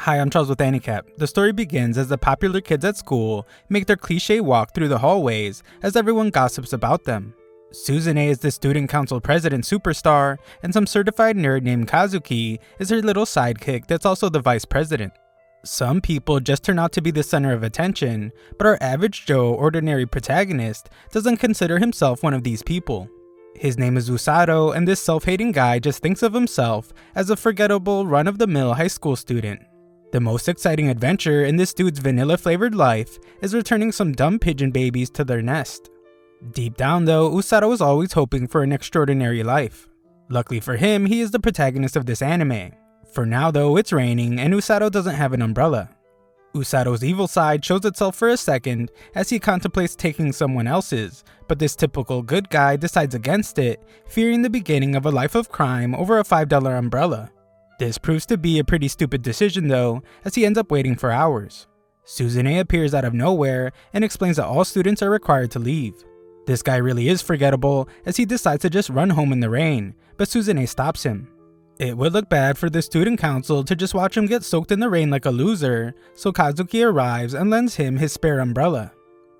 Hi, I'm Charles with AniCap. The story begins as the popular kids at school make their cliche walk through the hallways as everyone gossips about them. Suzune is the student council president superstar, and some certified nerd named Kazuki is her little sidekick that's also the vice president. Some people just turn out to be the center of attention, but our average Joe ordinary protagonist doesn't consider himself one of these people. His name is Usato, and this self-hating guy just thinks of himself as a forgettable run-of-the-mill high school student. The most exciting adventure in this dude's vanilla-flavored life is returning some dumb pigeon babies to their nest. Deep down though, Usato is always hoping for an extraordinary life. Luckily for him, he is the protagonist of this anime. For now though, it's raining and Usato doesn't have an umbrella. Usato's evil side shows itself for a second as he contemplates taking someone else's, but this typical good guy decides against it, fearing the beginning of a life of crime over a $5 umbrella. This proves to be a pretty stupid decision though, as he ends up waiting for hours. Suzune appears out of nowhere and explains that all students are required to leave. This guy really is forgettable as he decides to just run home in the rain, but Suzune stops him. It would look bad for the student council to just watch him get soaked in the rain like a loser, so Kazuki arrives and lends him his spare umbrella.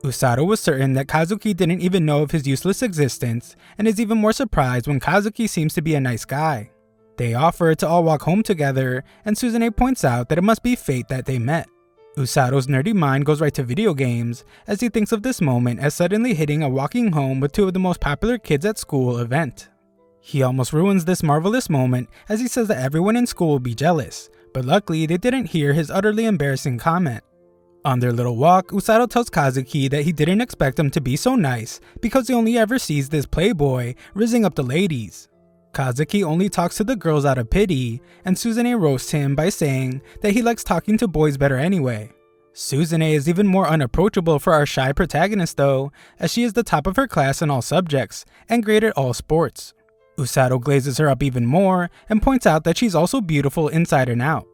Usato was certain that Kazuki didn't even know of his useless existence and is even more surprised when Kazuki seems to be a nice guy. They offer to all walk home together, and Suzune points out that it must be fate that they met. Usato's nerdy mind goes right to video games as he thinks of this moment as suddenly hitting a walking home with two of the most popular kids at school event. He almost ruins this marvelous moment as he says that everyone in school will be jealous, but luckily they didn't hear his utterly embarrassing comment. On their little walk, Usato tells Kazuki that he didn't expect him to be so nice because he only ever sees this playboy rizzing up the ladies. Kazuki only talks to the girls out of pity, and Suzune roasts him by saying that he likes talking to boys better anyway. Suzune is even more unapproachable for our shy protagonist though, as she is the top of her class in all subjects and great at all sports. Usato glazes her up even more and points out that she's also beautiful inside and out.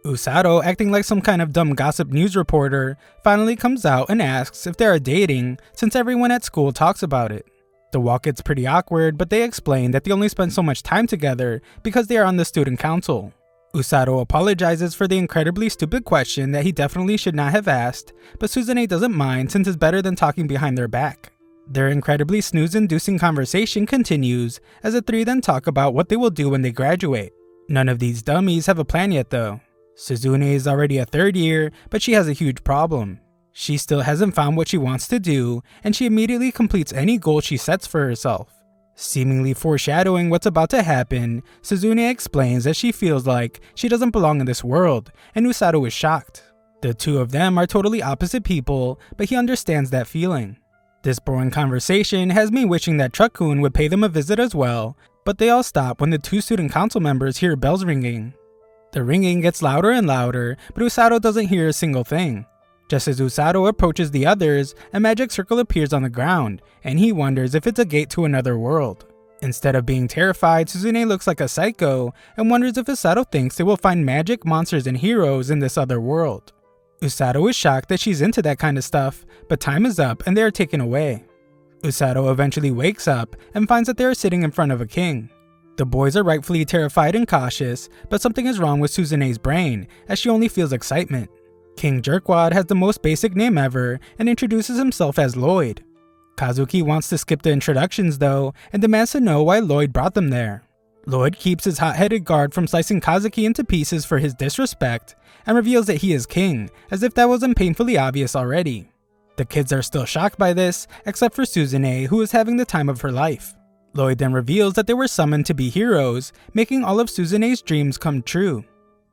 Usato, acting like some kind of dumb gossip news reporter, finally comes out and asks if they are dating since everyone at school talks about it. The walk gets pretty awkward, but they explain that they only spend so much time together because they are on the student council. Usato apologizes for the incredibly stupid question that he definitely should not have asked, but Suzune doesn't mind since it's better than talking behind their back. Their incredibly snooze-inducing conversation continues as the three then talk about what they will do when they graduate. None of these dummies have a plan yet though. Suzune is already a third year, but she has a huge problem. She still hasn't found what she wants to do, and she immediately completes any goal she sets for herself. Seemingly foreshadowing what's about to happen, Suzune explains that she feels like she doesn't belong in this world, and Usato is shocked. The two of them are totally opposite people, but he understands that feeling. This boring conversation has me wishing that Truck-kun would pay them a visit as well, but they all stop when the two student council members hear bells ringing. The ringing gets louder and louder, but Usato doesn't hear a single thing. Just as Usato approaches the others, a magic circle appears on the ground, and he wonders if it's a gate to another world. Instead of being terrified, Suzune looks like a psycho and wonders if Usato thinks they will find magic, monsters, and heroes in this other world. Usato is shocked that she's into that kind of stuff, but time is up and they are taken away. Usato eventually wakes up and finds that they are sitting in front of a king. The boys are rightfully terrified and cautious, but something is wrong with Suzune's brain as she only feels excitement. King Jerkwad has the most basic name ever and introduces himself as Lloyd. Kazuki wants to skip the introductions though and demands to know why Lloyd brought them there. Lloyd keeps his hot-headed guard from slicing Kazuki into pieces for his disrespect and reveals that he is king, as if that wasn't painfully obvious already. The kids are still shocked by this, except for Suzune, who is having the time of her life. Lloyd then reveals that they were summoned to be heroes, making all of Suzune's dreams come true.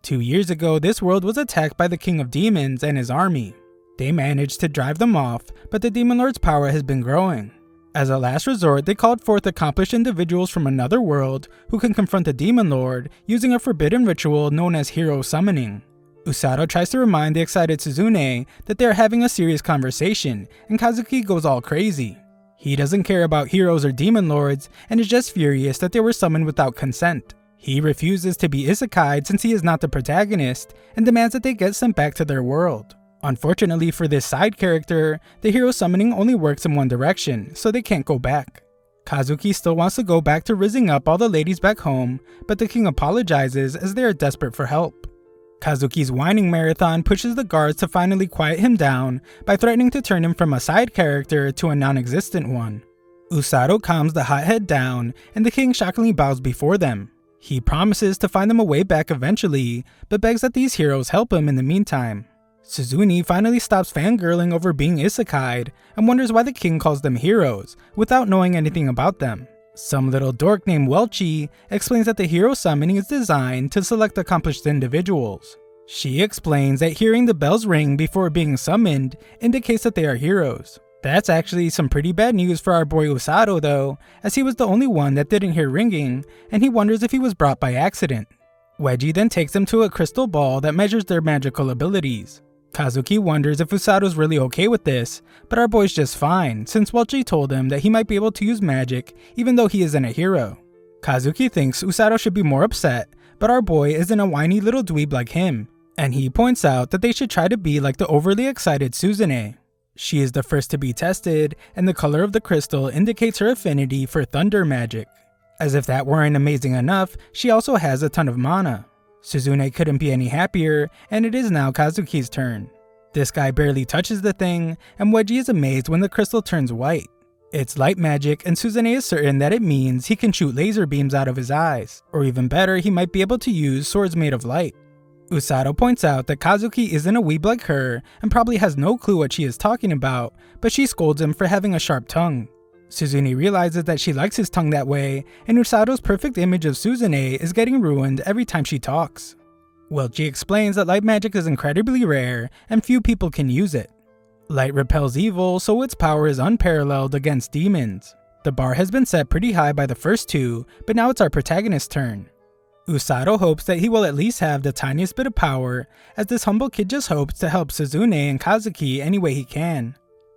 2 years ago, this world was attacked by the King of Demons and his army. They managed to drive them off, but the Demon Lord's power has been growing. As a last resort, they called forth accomplished individuals from another world who can confront the Demon Lord using a forbidden ritual known as hero summoning. Usato tries to remind the excited Suzune that they are having a serious conversation, and Kazuki goes all crazy. He doesn't care about heroes or demon lords and is just furious that they were summoned without consent. He refuses to be isekai'd since he is not the protagonist and demands that they get sent back to their world. Unfortunately for this side character, the hero summoning only works in one direction, so they can't go back. Kazuki still wants to go back to rizzing up all the ladies back home, but the king apologizes as they are desperate for help. Kazuki's whining marathon pushes the guards to finally quiet him down by threatening to turn him from a side character to a non-existent one. Usato calms the hothead down, and the king shockingly bows before them. He promises to find them a way back eventually, but begs that these heroes help him in the meantime. Suzune finally stops fangirling over being isekai'd and wonders why the king calls them heroes, without knowing anything about them. Some little dork named Welchie explains that the hero summoning is designed to select accomplished individuals. She explains that hearing the bells ring before being summoned indicates that they are heroes. That's actually some pretty bad news for our boy Usato though, as he was the only one that didn't hear ringing, and he wonders if he was brought by accident. Wedgie then takes them to a crystal ball that measures their magical abilities. Kazuki wonders if Usato's really okay with this, but our boy's just fine, since Welchie told him that he might be able to use magic even though he isn't a hero. Kazuki thinks Usato should be more upset, but our boy isn't a whiny little dweeb like him, and he points out that they should try to be like the overly excited Suzune. She is the first to be tested, and the color of the crystal indicates her affinity for thunder magic. As if that weren't amazing enough, she also has a ton of mana. Suzune couldn't be any happier, and it is now Kazuki's turn. This guy barely touches the thing, and Wedgie is amazed when the crystal turns white. It's light magic, and Suzune is certain that it means he can shoot laser beams out of his eyes, or even better, he might be able to use swords made of light. Usato points out that Kazuki isn't a weeb like her, and probably has no clue what she is talking about, but she scolds him for having a sharp tongue. Suzune realizes that she likes his tongue that way, and Usato's perfect image of Suzune is getting ruined every time she talks. Welchie explains that light magic is incredibly rare, and few people can use it. Light repels evil, so its power is unparalleled against demons. The bar has been set pretty high by the first two, but now it's our protagonist's turn. Usato hopes that he will at least have the tiniest bit of power, as this humble kid just hopes to help Suzune and Kazuki any way he can.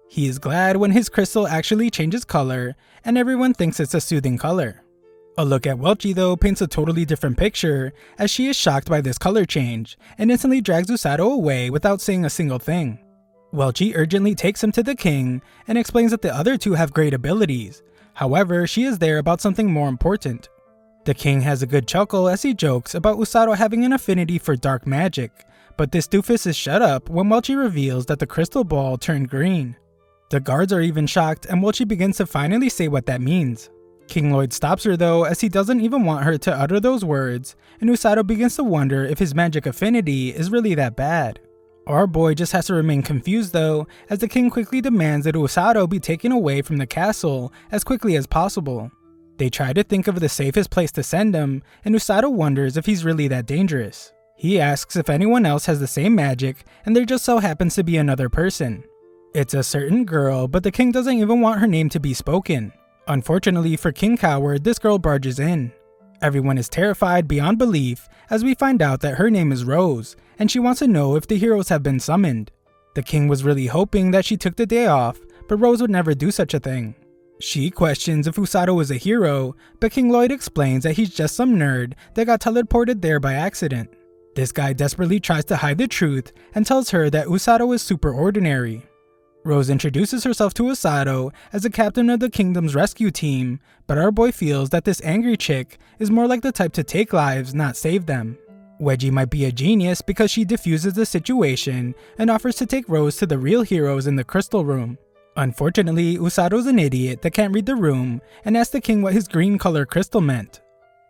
He is glad when his crystal actually changes color, and everyone thinks it's a soothing color. A look at Welchie though paints a totally different picture, as she is shocked by this color change, and instantly drags Usato away without saying a single thing. Welchie urgently takes him to the king, and explains that the other two have great abilities. However, she is there about something more important. The king has a good chuckle as he jokes about Usato having an affinity for dark magic, but this doofus is shut up when Welchie reveals that the crystal ball turned green. The guards are even shocked, and Welchie begins to finally say what that means. King Lloyd stops her though, as he doesn't even want her to utter those words, and Usato begins to wonder if his magic affinity is really that bad. Our boy just has to remain confused though, as the king quickly demands that Usato be taken away from the castle as quickly as possible. They try to think of the safest place to send him, and Usato wonders if he's really that dangerous. He asks if anyone else has the same magic, and there just so happens to be another person. It's a certain girl, but the king doesn't even want her name to be spoken. Unfortunately for King Coward, this girl barges in. Everyone is terrified beyond belief as we find out that her name is Rose, and she wants to know if the heroes have been summoned. The king was really hoping that she took the day off, but Rose would never do such a thing. She questions if Usato is a hero, but King Lloyd explains that he's just some nerd that got teleported there by accident. This guy desperately tries to hide the truth and tells her that Usato is super ordinary. Rose introduces herself to Usato as the captain of the kingdom's rescue team, but our boy feels that this angry chick is more like the type to take lives, not save them. Wedgie might be a genius because she diffuses the situation and offers to take Rose to the real heroes in the crystal room. Unfortunately, Usato's an idiot that can't read the room and asks the king what his green color crystal meant.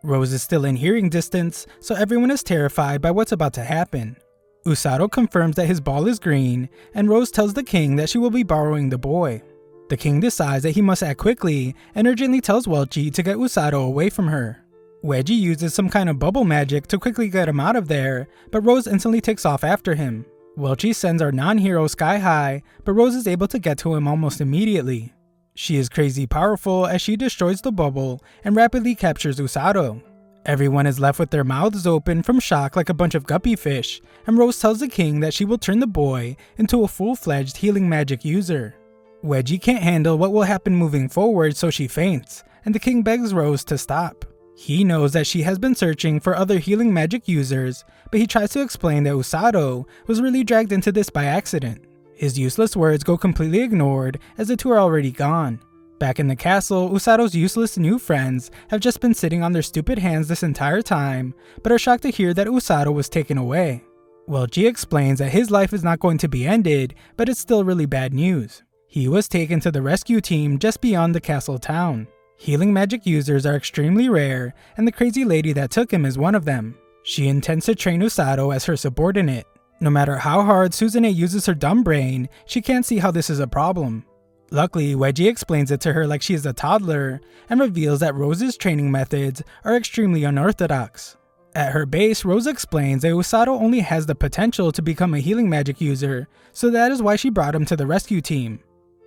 Rose is still in hearing distance, so everyone is terrified by what's about to happen. Usato confirms that his ball is green, and Rose tells the king that she will be borrowing the boy. The king decides that he must act quickly and urgently tells Welchie to get Usato away from her. Wedgie uses some kind of bubble magic to quickly get him out of there, but Rose instantly takes off after him. Welchie sends our non-hero sky high, but Rose is able to get to him almost immediately. She is crazy powerful as she destroys the bubble and rapidly captures Usato. Everyone is left with their mouths open from shock like a bunch of guppy fish, and Rose tells the king that she will turn the boy into a full-fledged healing magic user. Wedgie can't handle what will happen moving forward, so she faints, and the king begs Rose to stop. He knows that she has been searching for other healing magic users, but he tries to explain that Usato was really dragged into this by accident. His useless words go completely ignored as the two are already gone. Back in the castle, Usato's useless new friends have just been sitting on their stupid hands this entire time, but are shocked to hear that Usato was taken away. Welji explains that his life is not going to be ended, but it's still really bad news. He was taken to the rescue team just beyond the castle town. Healing magic users are extremely rare, and the crazy lady that took him is one of them. She intends to train Usato as her subordinate. No matter how hard Suzune uses her dumb brain, she can't see how this is a problem. Luckily, Weiji explains it to her like she is a toddler, and reveals that Rose's training methods are extremely unorthodox. At her base, Rose explains that Usato only has the potential to become a healing magic user, so that is why she brought him to the rescue team.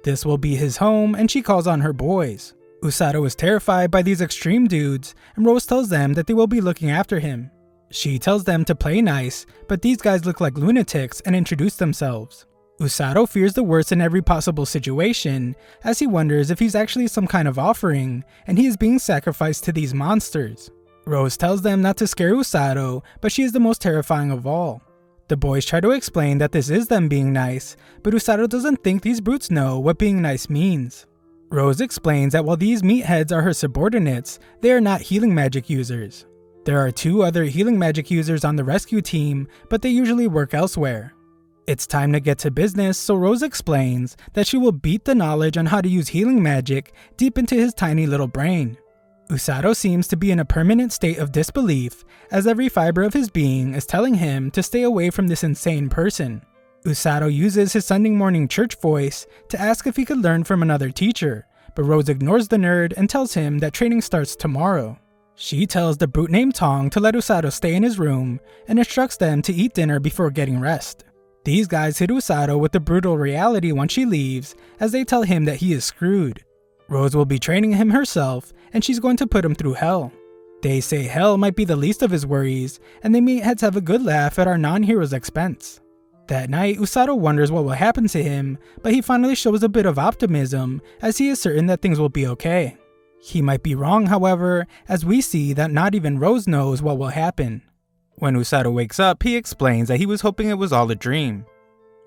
This will be his home, and she calls on her boys. Usato is terrified by these extreme dudes, and Rose tells them that they will be looking after him. She tells them to play nice, but these guys look like lunatics and introduce themselves. Usato fears the worst in every possible situation, as he wonders if he's actually some kind of offering, and he is being sacrificed to these monsters. Rose tells them not to scare Usato, but she is the most terrifying of all. The boys try to explain that this is them being nice, but Usato doesn't think these brutes know what being nice means. Rose explains that while these meatheads are her subordinates, they are not healing magic users. There are 2 other healing magic users on the rescue team, but they usually work elsewhere. It's time to get to business, so Rose explains that she will beat the knowledge on how to use healing magic deep into his tiny little brain. Usato seems to be in a permanent state of disbelief, as every fiber of his being is telling him to stay away from this insane person. Usato uses his Sunday morning church voice to ask if he could learn from another teacher, but Rose ignores the nerd and tells him that training starts tomorrow. She tells the brute named Tong to let Usato stay in his room and instructs them to eat dinner before getting rest. These guys hit Usato with the brutal reality once she leaves, as they tell him that he is screwed. Rose will be training him herself, and she's going to put him through hell. They say hell might be the least of his worries, and the meatheads have a good laugh at our non-hero's expense. That night, Usato wonders what will happen to him, but he finally shows a bit of optimism, as he is certain that things will be okay. He might be wrong, however, as we see that not even Rose knows what will happen. When Usato wakes up, he explains that he was hoping it was all a dream.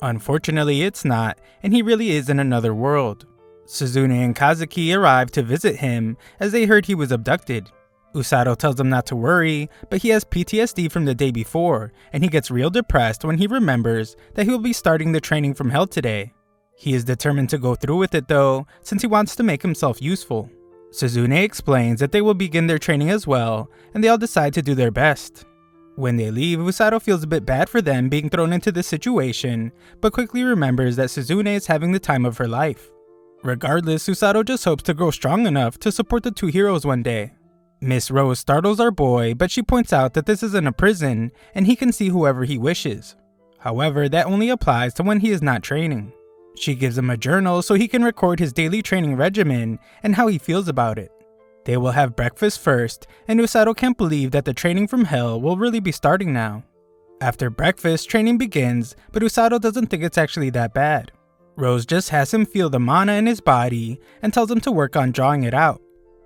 Unfortunately, it's not, and he really is in another world. Suzune and Kazuki arrive to visit him, as they heard he was abducted. Usato tells him not to worry, but he has PTSD from the day before, and he gets real depressed when he remembers that he will be starting the training from hell today. He is determined to go through with it though, since he wants to make himself useful. Suzune explains that they will begin their training as well, and they all decide to do their best. When they leave, Usato feels a bit bad for them being thrown into this situation, but quickly remembers that Suzune is having the time of her life. Regardless, Usato just hopes to grow strong enough to support the 2 heroes one day. Miss Rose startles our boy, but she points out that this isn't a prison, and he can see whoever he wishes. However, that only applies to when he is not training. She gives him a journal so he can record his daily training regimen and how he feels about it. They will have breakfast first, and Usato can't believe that the training from hell will really be starting now. After breakfast, training begins, but Usato doesn't think it's actually that bad. Rose just has him feel the mana in his body and tells him to work on drawing it out.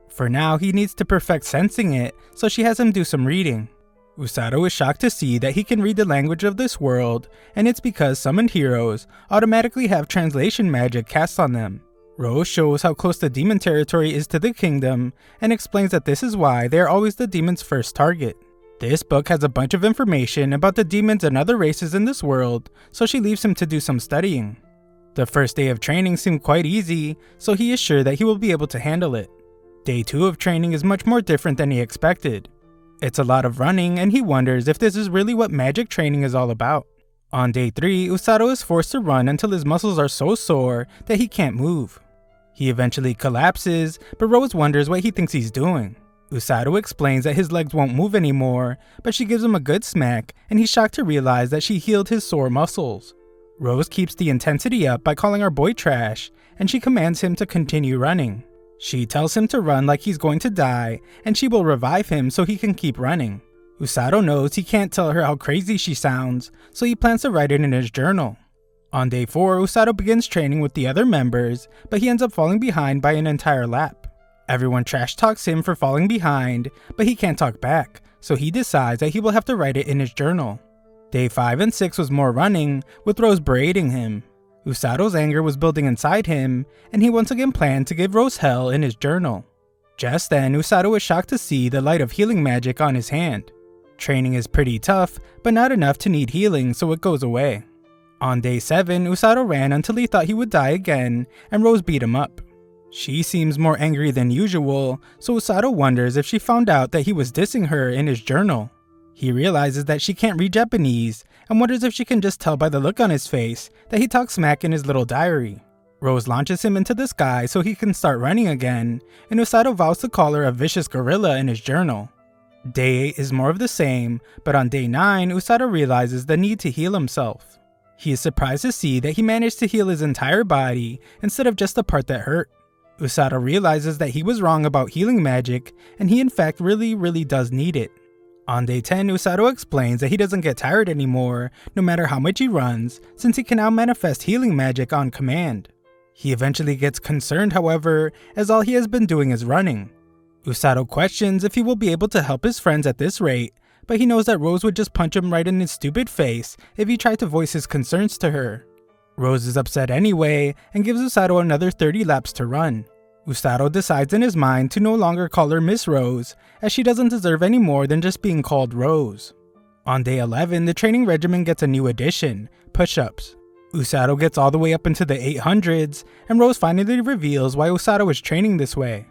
For now, he needs to perfect sensing it, so she has him do some reading. Usato is shocked to see that he can read the language of this world, and it's because summoned heroes automatically have translation magic cast on them. Rose shows how close the demon territory is to the kingdom, and explains that this is why they are always the demon's first target. This book has a bunch of information about the demons and other races in this world, so she leaves him to do some studying. The first day of training seemed quite easy, so he is sure that he will be able to handle it. Day 2 of training is much more different than he expected. It's a lot of running, and he wonders if this is really what magic training is all about. On day 3, Usato is forced to run until his muscles are so sore that he can't move. He eventually collapses, but Rose wonders what he thinks he's doing. Usato explains that his legs won't move anymore, but she gives him a good smack, and he's shocked to realize that she healed his sore muscles. Rose keeps the intensity up by calling our boy trash, and she commands him to continue running. She tells him to run like he's going to die, and she will revive him so he can keep running. Usato knows he can't tell her how crazy she sounds, so he plans to write it in his journal. On day 4, Usato begins training with the other members, but he ends up falling behind by an entire lap. Everyone trash talks him for falling behind, but he can't talk back, so he decides that he will have to write it in his journal. Day 5 and 6 was more running, with Rose berating him. Usato's anger was building inside him, and he once again planned to give Rose hell in his journal. Just then, Usato was shocked to see the light of healing magic on his hand. Training is pretty tough, but not enough to need healing, so it goes away. On day 7, Usato ran until he thought he would die again, and Rose beat him up. She seems more angry than usual, so Usato wonders if she found out that he was dissing her in his journal. He realizes that she can't read Japanese, and wonders if she can just tell by the look on his face that he talks smack in his little diary. Rose launches him into the sky so he can start running again, and Usato vows to call her a vicious gorilla in his journal. Day 8 is more of the same, but on day 9, Usato realizes the need to heal himself. He is surprised to see that he managed to heal his entire body instead of just the part that hurt. Usato realizes that he was wrong about healing magic, and he in fact really does need it. On day 10, Usato explains that he doesn't get tired anymore, no matter how much he runs, since he can now manifest healing magic on command. He eventually gets concerned, however, as all he has been doing is running. Usato questions if he will be able to help his friends at this rate, but he knows that Rose would just punch him right in his stupid face if he tried to voice his concerns to her. Rose is upset anyway, and gives Usato another 30 laps to run. Usato decides in his mind to no longer call her Miss Rose, as she doesn't deserve any more than just being called Rose. On day 11, the training regimen gets a new addition, push-ups. Usato gets all the way up into the 800s, and Rose finally reveals why Usato is training this way.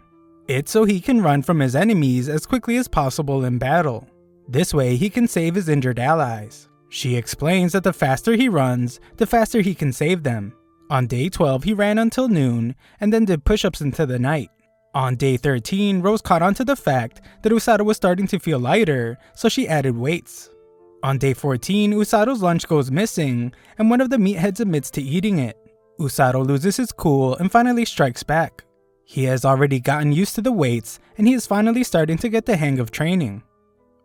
It's so he can run from his enemies as quickly as possible in battle. This way, he can save his injured allies. She explains that the faster he runs, the faster he can save them. On day 12, he ran until noon, and then did push-ups into the night. On day 13, Rose caught on to the fact that Usato was starting to feel lighter, so she added weights. On day 14, Usato's lunch goes missing, and one of the meatheads admits to eating it. Usato loses his cool and finally strikes back. He has already gotten used to the weights, and he is finally starting to get the hang of training.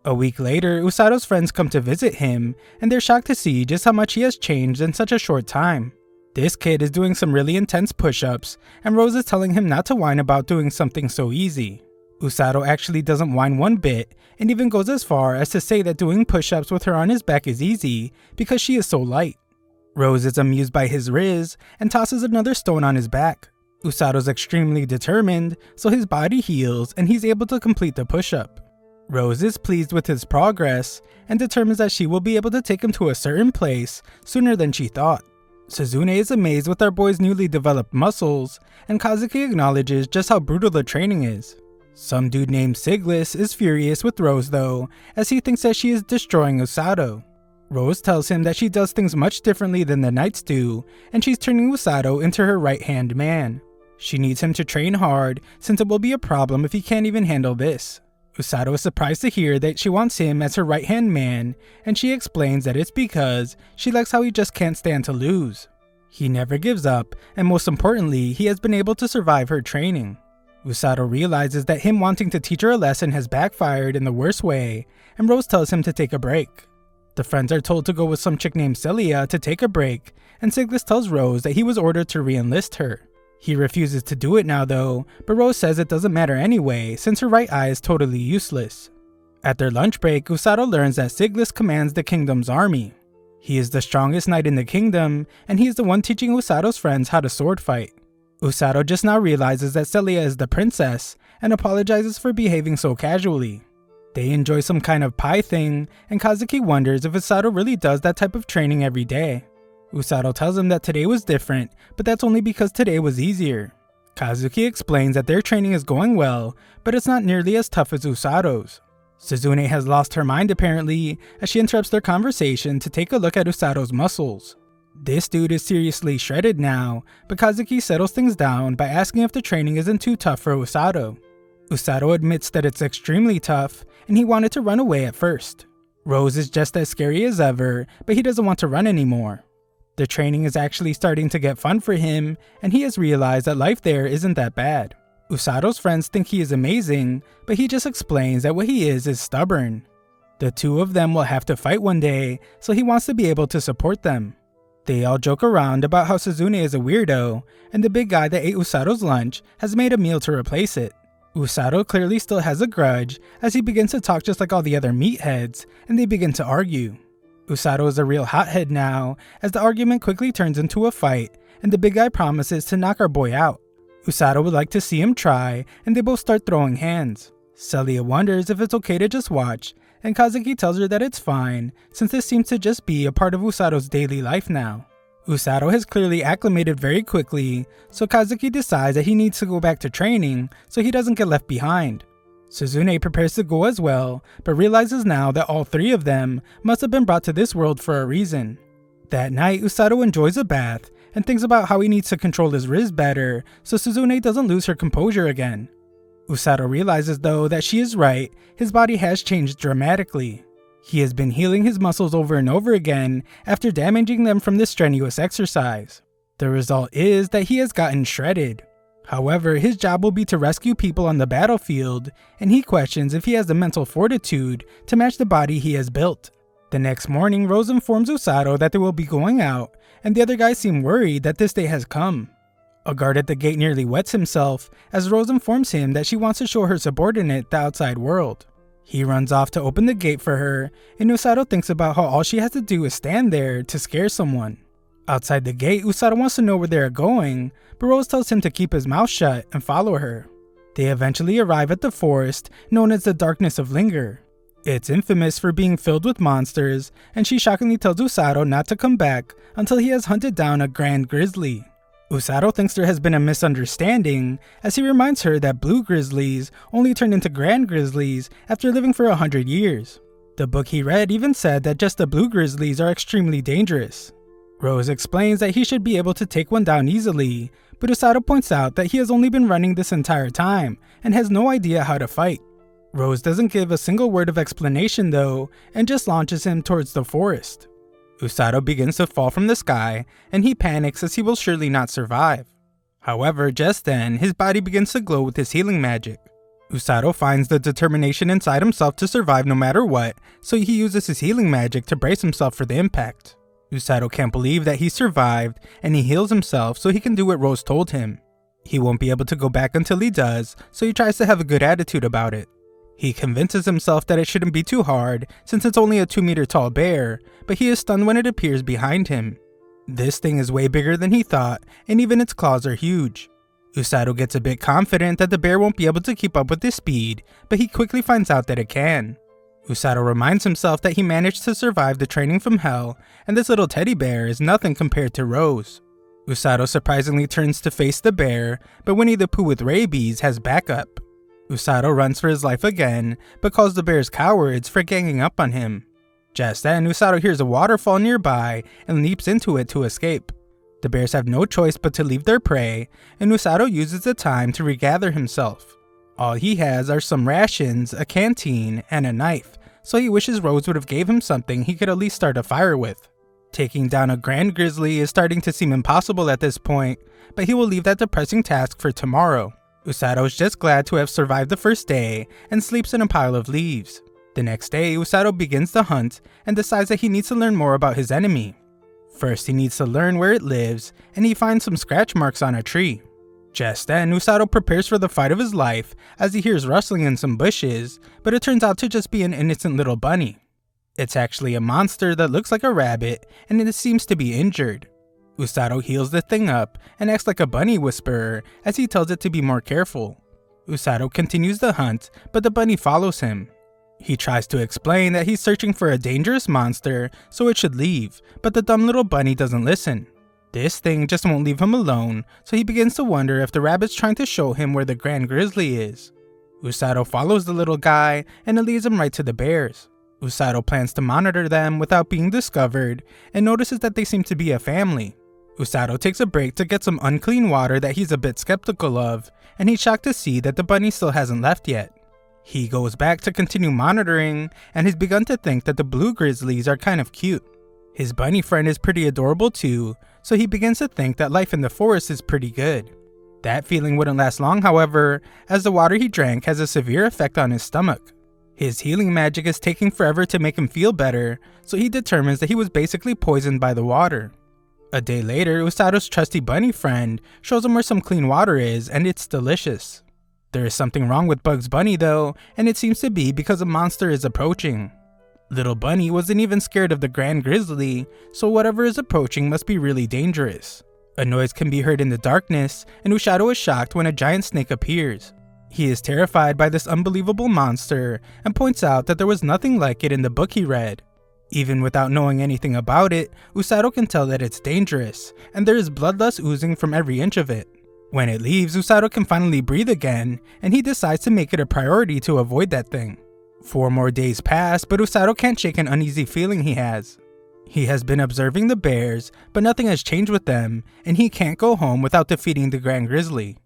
A week later, Usato's friends come to visit him, and they're shocked to see just how much he has changed in such a short time. This kid is doing some really intense push-ups, and Rose is telling him not to whine about doing something so easy. Usato actually doesn't whine one bit, and even goes as far as to say that doing push-ups with her on his back is easy, because she is so light. Rose is amused by his riz, and tosses another stone on his back. Usato's extremely determined, so his body heals, and he's able to complete the push-up. Rose is pleased with his progress, and determines that she will be able to take him to a certain place sooner than she thought. Suzune is amazed with our boy's newly developed muscles, and Kazuki acknowledges just how brutal the training is. Some dude named Siglis is furious with Rose though, as he thinks that she is destroying Usato. Rose tells him that she does things much differently than the knights do, and she's turning Usato into her right-hand man. She needs him to train hard, since it will be a problem if he can't even handle this. Usato is surprised to hear that she wants him as her right-hand man, and she explains that it's because she likes how he just can't stand to lose. He never gives up, and most importantly, he has been able to survive her training. Usato realizes that him wanting to teach her a lesson has backfired in the worst way, and Rose tells him to take a break. The friends are told to go with some chick named Celia to take a break, and Siglis tells Rose that he was ordered to re-enlist her. He refuses to do it now though, but Rose says it doesn't matter anyway, since her right eye is totally useless. At their lunch break, Usato learns that Siglis commands the kingdom's army. He is the strongest knight in the kingdom, and he is the one teaching Usato's friends how to sword fight. Usato just now realizes that Celia is the princess, and apologizes for behaving so casually. They enjoy some kind of pie thing, and Kazuki wonders if Usato really does that type of training every day. Usato tells him that today was different, but that's only because today was easier. Kazuki explains that their training is going well, but it's not nearly as tough as Usato's. Suzune has lost her mind apparently, as she interrupts their conversation to take a look at Usato's muscles. This dude is seriously shredded now, but Kazuki settles things down by asking if the training isn't too tough for Usato. Usato admits that it's extremely tough, and he wanted to run away at first. Rose is just as scary as ever, but he doesn't want to run anymore. The training is actually starting to get fun for him, and he has realized that life there isn't that bad. Usato's friends think he is amazing, but he just explains that what he is stubborn. The two of them will have to fight one day, so he wants to be able to support them. They all joke around about how Suzune is a weirdo, and the big guy that ate Usato's lunch has made a meal to replace it. Usato clearly still has a grudge, as he begins to talk just like all the other meatheads, and they begin to argue. Usato is a real hothead now, as the argument quickly turns into a fight, and the big guy promises to knock our boy out. Usato would like to see him try, and they both start throwing hands. Celia wonders if it's okay to just watch, and Kazuki tells her that it's fine, since this seems to just be a part of Usato's daily life now. Usato has clearly acclimated very quickly, so Kazuki decides that he needs to go back to training so he doesn't get left behind. Suzune prepares to go as well, but realizes now that all three of them must have been brought to this world for a reason. That night, Usato enjoys a bath and thinks about how he needs to control his Riz better so Suzune doesn't lose her composure again. Usato realizes though that she is right, his body has changed dramatically. He has been healing his muscles over and over again after damaging them from this strenuous exercise. The result is that he has gotten shredded. However, his job will be to rescue people on the battlefield, and he questions if he has the mental fortitude to match the body he has built. The next morning, Rose informs Usato that they will be going out, and the other guys seem worried that this day has come. A guard at the gate nearly wets himself as Rose informs him that she wants to show her subordinate the outside world. He runs off to open the gate for her, and Usato thinks about how all she has to do is stand there to scare someone. Outside the gate, Usato wants to know where they are going, but Rose tells him to keep his mouth shut and follow her. They eventually arrive at the forest known as the Darkness of Linger. It's infamous for being filled with monsters, and she shockingly tells Usato not to come back until he has hunted down a grand grizzly. Usato thinks there has been a misunderstanding, as he reminds her that blue grizzlies only turn into grand grizzlies after living for 100 years. The book he read even said that just the blue grizzlies are extremely dangerous. Rose explains that he should be able to take one down easily, but Usato points out that he has only been running this entire time and has no idea how to fight. Rose doesn't give a single word of explanation though, and just launches him towards the forest. Usato begins to fall from the sky, and he panics as he will surely not survive. However, just then, his body begins to glow with his healing magic. Usato finds the determination inside himself to survive no matter what, so he uses his healing magic to brace himself for the impact. Usato can't believe that he survived, and he heals himself so he can do what Rose told him. He won't be able to go back until he does, so he tries to have a good attitude about it. He convinces himself that it shouldn't be too hard since it's only a 2-meter tall bear, but he is stunned when it appears behind him. This thing is way bigger than he thought, and even its claws are huge. Usato gets a bit confident that the bear won't be able to keep up with his speed, but he quickly finds out that it can. Usato reminds himself that he managed to survive the training from hell, and this little teddy bear is nothing compared to Rose. Usato surprisingly turns to face the bear, but Winnie the Pooh with rabies has backup. Usato runs for his life again, but calls the bears cowards for ganging up on him. Just then, Usato hears a waterfall nearby and leaps into it to escape. The bears have no choice but to leave their prey, and Usato uses the time to regather himself. All he has are some rations, a canteen, and a knife, so he wishes Rose would have gave him something he could at least start a fire with. Taking down a grand grizzly is starting to seem impossible at this point, but he will leave that depressing task for tomorrow. Usato is just glad to have survived the first day and sleeps in a pile of leaves. The next day, Usato begins the hunt and decides that he needs to learn more about his enemy. First, he needs to learn where it lives, and he finds some scratch marks on a tree. Just then, Usato prepares for the fight of his life as he hears rustling in some bushes, but it turns out to just be an innocent little bunny. It's actually a monster that looks like a rabbit, and it seems to be injured. Usato heals the thing up and acts like a bunny whisperer as he tells it to be more careful. Usato continues the hunt, but the bunny follows him. He tries to explain that he's searching for a dangerous monster, so it should leave, but the dumb little bunny doesn't listen. This thing just won't leave him alone, so he begins to wonder if the rabbit's trying to show him where the grand grizzly is. Usato follows the little guy, and it leads him right to the bears. Usato plans to monitor them without being discovered, and notices that they seem to be a family. Usato takes a break to get some unclean water that he's a bit skeptical of, and he's shocked to see that the bunny still hasn't left yet. He goes back to continue monitoring, and has begun to think that the blue grizzlies are kind of cute. His bunny friend is pretty adorable too, so he begins to think that life in the forest is pretty good. That feeling wouldn't last long, however, as the water he drank has a severe effect on his stomach. His healing magic is taking forever to make him feel better, so he determines that he was basically poisoned by the water. A day later, Usato's trusty bunny friend shows him where some clean water is, and it's delicious. There is something wrong with Bugs Bunny though, and it seems to be because a monster is approaching. Little Bunny wasn't even scared of the Grand Grizzly, so whatever is approaching must be really dangerous. A noise can be heard in the darkness, and Usato is shocked when a giant snake appears. He is terrified by this unbelievable monster and points out that there was nothing like it in the book he read. Even without knowing anything about it, Usato can tell that it's dangerous, and there is bloodlust oozing from every inch of it. When it leaves, Usato can finally breathe again, and he decides to make it a priority to avoid that thing. 4 more days pass, but Usato can't shake an uneasy feeling he has. He has been observing the bears, but nothing has changed with them, and he can't go home without defeating the Grand Grizzly.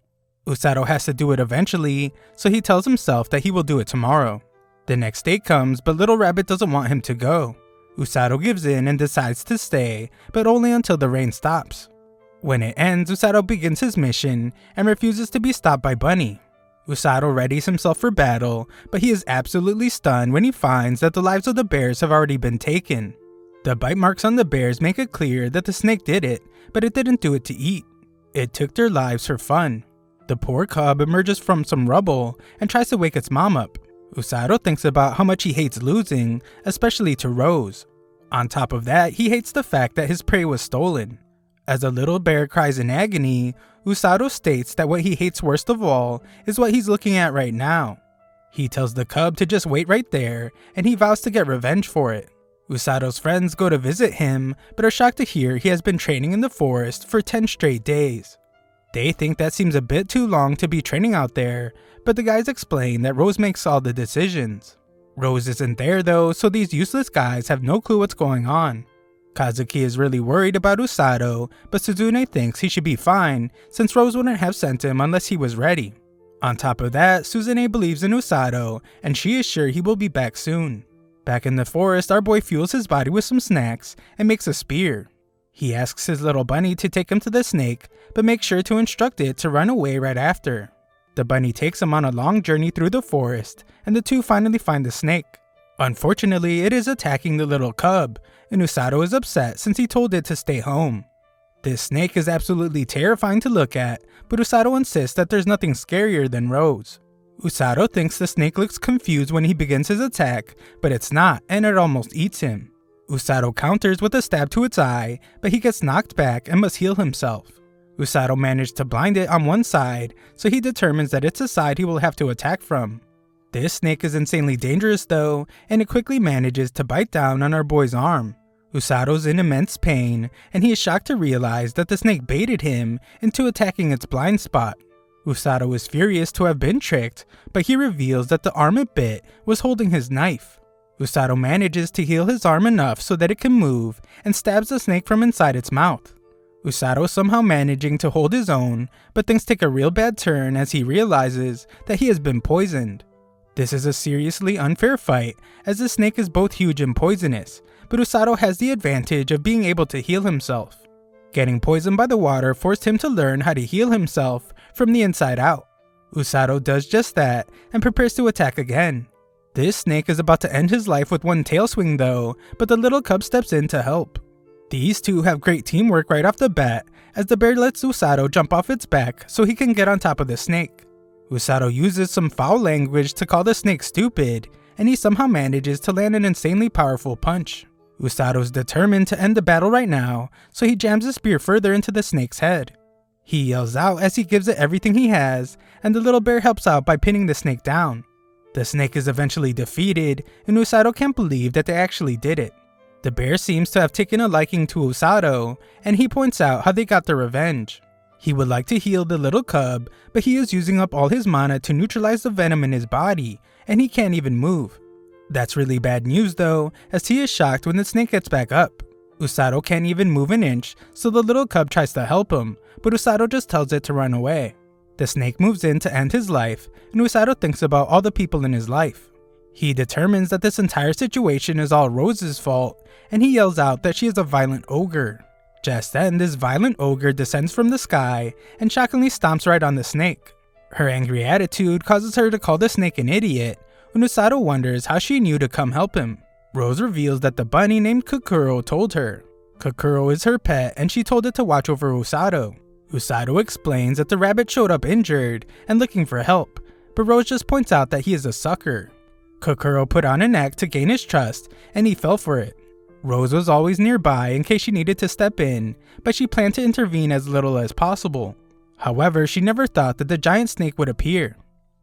Usato has to do it eventually, so he tells himself that he will do it tomorrow. The next day comes, but Little Rabbit doesn't want him to go. Usato gives in and decides to stay, but only until the rain stops. When it ends, Usato begins his mission and refuses to be stopped by Bunny. Usato readies himself for battle, but he is absolutely stunned when he finds that the lives of the bears have already been taken. The bite marks on the bears make it clear that the snake did it, but it didn't do it to eat. It took their lives for fun. The poor cub emerges from some rubble and tries to wake its mom up. Usato thinks about how much he hates losing, especially to Rose. On top of that, he hates the fact that his prey was stolen. As the little bear cries in agony, Usato states that what he hates worst of all is what he's looking at right now. He tells the cub to just wait right there, and he vows to get revenge for it. Usato's friends go to visit him, but are shocked to hear he has been training in the forest for 10 straight days. They think that seems a bit too long to be training out there, but the guys explain that Rose makes all the decisions. Rose isn't there though, so these useless guys have no clue what's going on. Kazuki is really worried about Usato, but Suzune thinks he should be fine since Rose wouldn't have sent him unless he was ready. On top of that, Suzune believes in Usato, and she is sure he will be back soon. Back in the forest, our boy fuels his body with some snacks and makes a spear. He asks his little bunny to take him to the snake, but makes sure to instruct it to run away right after. The bunny takes him on a long journey through the forest, and the two finally find the snake. Unfortunately, it is attacking the little cub, and Usato is upset since he told it to stay home. This snake is absolutely terrifying to look at, but Usato insists that there's nothing scarier than Rose. Usato thinks the snake looks confused when he begins his attack, but it's not, and it almost eats him. Usato counters with a stab to its eye, but he gets knocked back and must heal himself. Usato managed to blind it on one side, so he determines that it's a side he will have to attack from. This snake is insanely dangerous though, and it quickly manages to bite down on our boy's arm. Usato's in immense pain, and he is shocked to realize that the snake baited him into attacking its blind spot. Usato is furious to have been tricked, but he reveals that the arm it bit was holding his knife. Usato manages to heal his arm enough so that it can move, and stabs the snake from inside its mouth. Usato somehow managing to hold his own, but things take a real bad turn as he realizes that he has been poisoned. This is a seriously unfair fight, as the snake is both huge and poisonous, but Usato has the advantage of being able to heal himself. Getting poisoned by the water forced him to learn how to heal himself from the inside out. Usato does just that, and prepares to attack again. This snake is about to end his life with one tail swing though, but the little cub steps in to help. These two have great teamwork right off the bat, as the bear lets Usato jump off its back so he can get on top of the snake. Usato uses some foul language to call the snake stupid, and he somehow manages to land an insanely powerful punch. Usato's determined to end the battle right now, so he jams a spear further into the snake's head. He yells out as he gives it everything he has, and the little bear helps out by pinning the snake down. The snake is eventually defeated, and Usato can't believe that they actually did it. The bear seems to have taken a liking to Usato, and he points out how they got their revenge. He would like to heal the little cub, but he is using up all his mana to neutralize the venom in his body, and he can't even move. That's really bad news though, as he is shocked when the snake gets back up. Usato can't even move an inch, so the little cub tries to help him, but Usato just tells it to run away. The snake moves in to end his life, and Usato thinks about all the people in his life. He determines that this entire situation is all Rose's fault, and he yells out that she is a violent ogre. Just then, this violent ogre descends from the sky and shockingly stomps right on the snake. Her angry attitude causes her to call the snake an idiot, when Usato wonders how she knew to come help him. Rose reveals that the bunny named Kokoro told her. Kokoro is her pet, and she told it to watch over Usato. Usato explains that the rabbit showed up injured and looking for help, but Rose just points out that he is a sucker. Kokoro put on an act to gain his trust, and he fell for it. Rose was always nearby in case she needed to step in, but she planned to intervene as little as possible. However, she never thought that the giant snake would appear.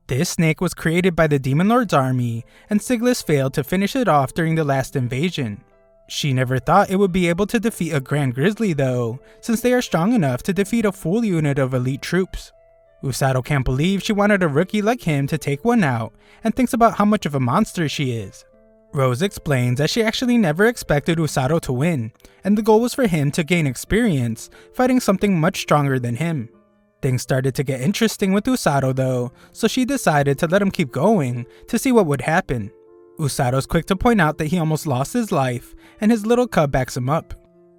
This snake was created by the Demon Lord's army, and Siglis failed to finish it off during the last invasion. She never thought it would be able to defeat a Grand Grizzly though, since they are strong enough to defeat a full unit of elite troops. Usato can't believe she wanted a rookie like him to take one out, and thinks about how much of a monster she is. Rose explains that she actually never expected Usato to win, and the goal was for him to gain experience fighting something much stronger than him. Things started to get interesting with Usato though, so she decided to let him keep going to see what would happen. Usato's quick to point out that he almost lost his life, and his little cub backs him up.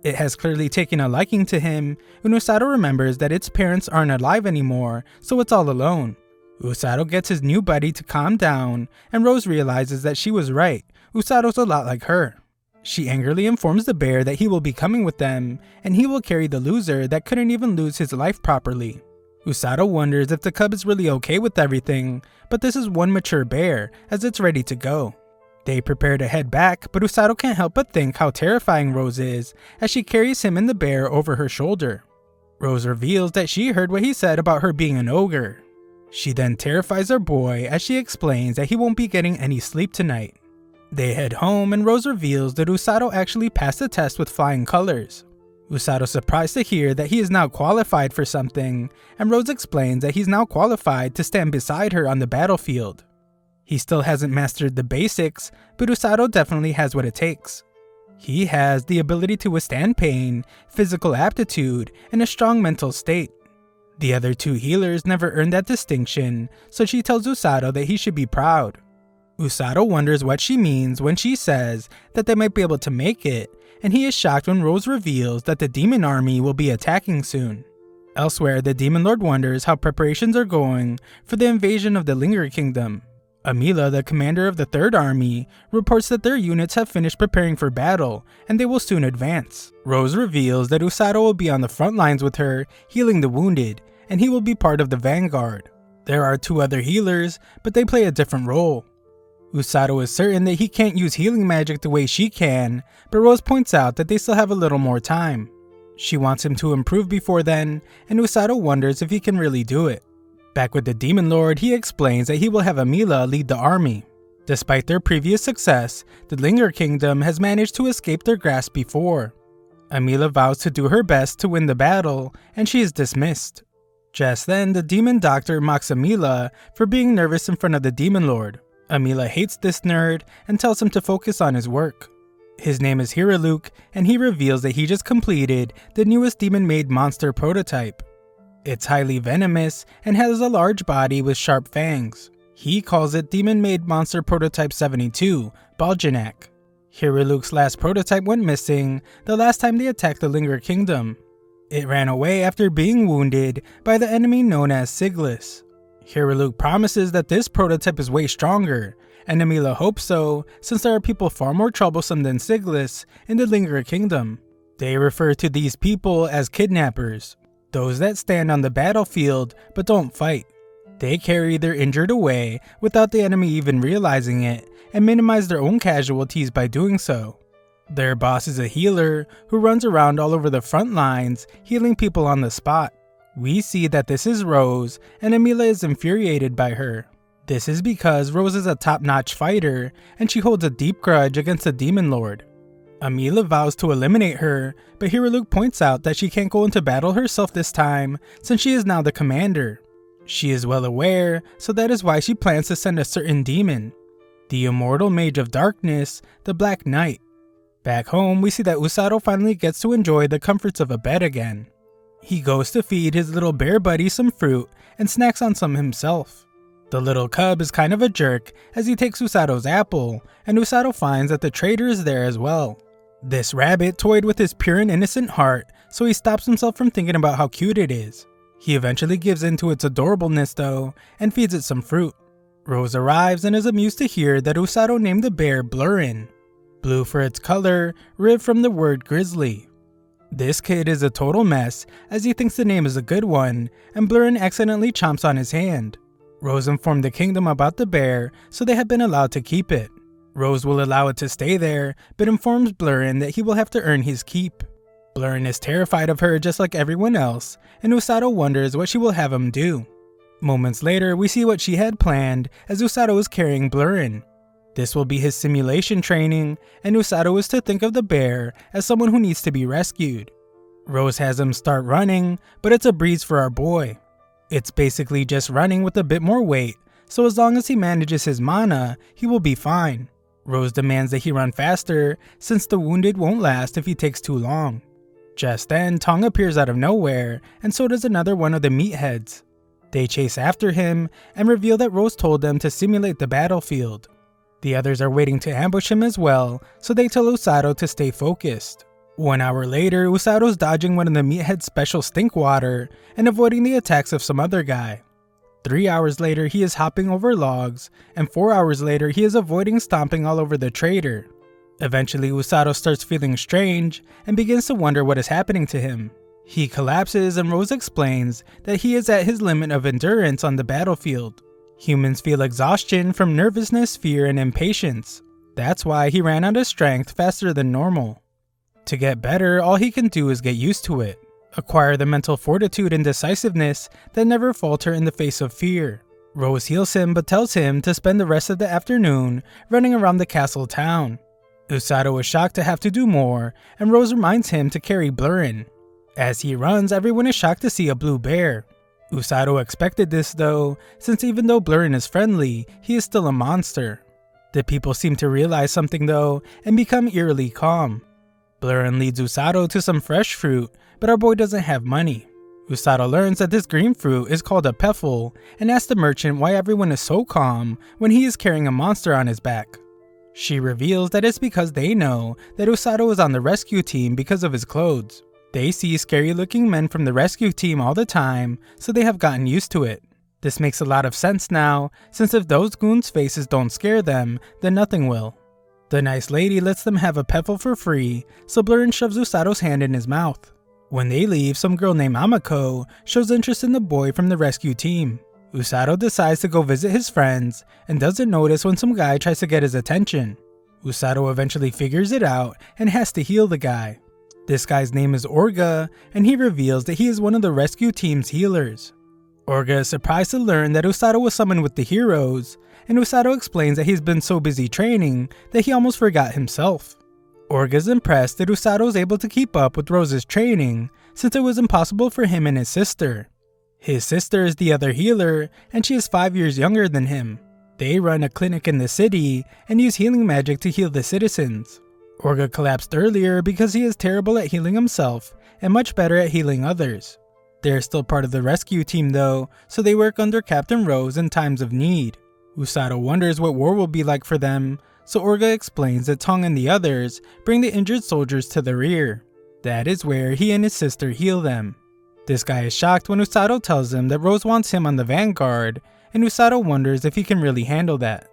It has clearly taken a liking to him, and Usato remembers that its parents aren't alive anymore, so it's all alone. Usato gets his new buddy to calm down, and Rose realizes that she was right. Usato's a lot like her. She angrily informs the bear that he will be coming with them, and he will carry the loser that couldn't even lose his life properly. Usato wonders if the cub is really okay with everything, but this is one mature bear, as it's ready to go. They prepare to head back, but Usato can't help but think how terrifying Rose is, as she carries him and the bear over her shoulder. Rose reveals that she heard what he said about her being an ogre. She then terrifies her boy as she explains that he won't be getting any sleep tonight. They head home and Rose reveals that Usato actually passed the test with flying colors. Usato's surprised to hear that he is now qualified for something, and Rose explains that he's now qualified to stand beside her on the battlefield. He still hasn't mastered the basics, but Usato definitely has what it takes. He has the ability to withstand pain, physical aptitude, and a strong mental state. The other two healers never earned that distinction, so she tells Usato that he should be proud. Usato wonders what she means when she says that they might be able to make it, and he is shocked when Rose reveals that the demon army will be attacking soon. Elsewhere, the Demon Lord wonders how preparations are going for the invasion of the Linger Kingdom. Amila, the commander of the Third Army, reports that their units have finished preparing for battle, and they will soon advance. Rose reveals that Usato will be on the front lines with her, healing the wounded, and he will be part of the vanguard. There are two other healers, but they play a different role. Usato is certain that he can't use healing magic the way she can, but Rose points out that they still have a little more time. She wants him to improve before then, and Usato wonders if he can really do it. Back with the Demon Lord, he explains that he will have Amila lead the army. Despite their previous success, the Linger Kingdom has managed to escape their grasp before. Amila vows to do her best to win the battle, and she is dismissed. Just then, the Demon Doctor mocks Amila for being nervous in front of the Demon Lord. Amila hates this nerd and tells him to focus on his work. His name is Hiraluk, and he reveals that he just completed the newest demon-made monster prototype. It's highly venomous and has a large body with sharp fangs. He calls it Demon-Made Monster Prototype 72, Baljanak. Hiraluk's last prototype went missing the last time they attacked the Linger Kingdom. It ran away after being wounded by the enemy known as Siglis. Hiraluk promises that this prototype is way stronger, and Amila hopes so since there are people far more troublesome than Siglis in the Linger Kingdom. They refer to these people as kidnappers. Those that stand on the battlefield but don't fight. They carry their injured away without the enemy even realizing it, and minimize their own casualties by doing so. Their boss is a healer who runs around all over the front lines, healing people on the spot. We see that this is Rose, and Amila is infuriated by her. This is because Rose is a top-notch fighter, and she holds a deep grudge against the Demon Lord. Amila vows to eliminate her, but Hiraluk points out that she can't go into battle herself this time since she is now the commander. She is well aware, so that is why she plans to send a certain demon, the immortal mage of darkness, the Black Knight. Back home, we see that Usato finally gets to enjoy the comforts of a bed again. He goes to feed his little bear buddy some fruit and snacks on some himself. The little cub is kind of a jerk as he takes Usato's apple, and Usato finds that the traitor is there as well. This rabbit toyed with his pure and innocent heart, so he stops himself from thinking about how cute it is. He eventually gives in to its adorableness though, and feeds it some fruit. Rose arrives and is amused to hear that Usato named the bear Blurrin. Blue for its color, ribbed from the word grizzly. This kid is a total mess as he thinks the name is a good one, and Blurrin accidentally chomps on his hand. Rose informed the kingdom about the bear, so they have been allowed to keep it. Rose will allow it to stay there, but informs Blurrin that he will have to earn his keep. Blurrin is terrified of her just like everyone else, and Usato wonders what she will have him do. Moments later, we see what she had planned as Usato is carrying Blurrin. This will be his simulation training, and Usato is to think of the bear as someone who needs to be rescued. Rose has him start running, but it's a breeze for our boy. It's basically just running with a bit more weight, so as long as he manages his mana, he will be fine. Rose demands that he run faster, since the wounded won't last if he takes too long. Just then, Tong appears out of nowhere, and so does another one of the meatheads. They chase after him, and reveal that Rose told them to simulate the battlefield. The others are waiting to ambush him as well, so they tell Usato to stay focused. 1 hour later, Usato's dodging one of the meathead's special stink water, and avoiding the attacks of some other guy. 3 hours later, he is hopping over logs, and 4 hours later, he is avoiding stomping all over the trader. Eventually, Usato starts feeling strange, and begins to wonder what is happening to him. He collapses, and Rose explains that he is at his limit of endurance on the battlefield. Humans feel exhaustion from nervousness, fear, and impatience. That's why he ran out of strength faster than normal. To get better, all he can do is get used to it. Acquire the mental fortitude and decisiveness that never falter in the face of fear. Rose heals him but tells him to spend the rest of the afternoon running around the castle town. Usato is shocked to have to do more, and Rose reminds him to carry Blurrin. As he runs, everyone is shocked to see a blue bear. Usato expected this though, since even though Blurrin is friendly, he is still a monster. The people seem to realize something though, and become eerily calm. Blurrin leads Usato to some fresh fruit, but our boy doesn't have money. Usato learns that this green fruit is called a peffle, and asks the merchant why everyone is so calm when he is carrying a monster on his back. She reveals that it's because they know that Usato is on the rescue team because of his clothes. They see scary looking men from the rescue team all the time, so they have gotten used to it. This makes a lot of sense now, since if those goons' faces don't scare them, then nothing will. The nice lady lets them have a peffle for free, so Blurrin shoves Usato's hand in his mouth. When they leave, some girl named Amako shows interest in the boy from the rescue team. Usato decides to go visit his friends, and doesn't notice when some guy tries to get his attention. Usato eventually figures it out, and has to heal the guy. This guy's name is Orga, and he reveals that he is one of the rescue team's healers. Orga is surprised to learn that Usato was summoned with the heroes, and Usato explains that he's been so busy training that he almost forgot himself. Orga is impressed that Usato is able to keep up with Rose's training, since it was impossible for him and his sister. His sister is the other healer, and she is 5 years younger than him. They run a clinic in the city, and use healing magic to heal the citizens. Orga collapsed earlier because he is terrible at healing himself, and much better at healing others. They are still part of the rescue team though, so they work under Captain Rose in times of need. Usato wonders what war will be like for them, so Orga explains that Tong and the others bring the injured soldiers to the rear. That is where he and his sister heal them. This guy is shocked when Usato tells him that Rose wants him on the vanguard, and Usato wonders if he can really handle that.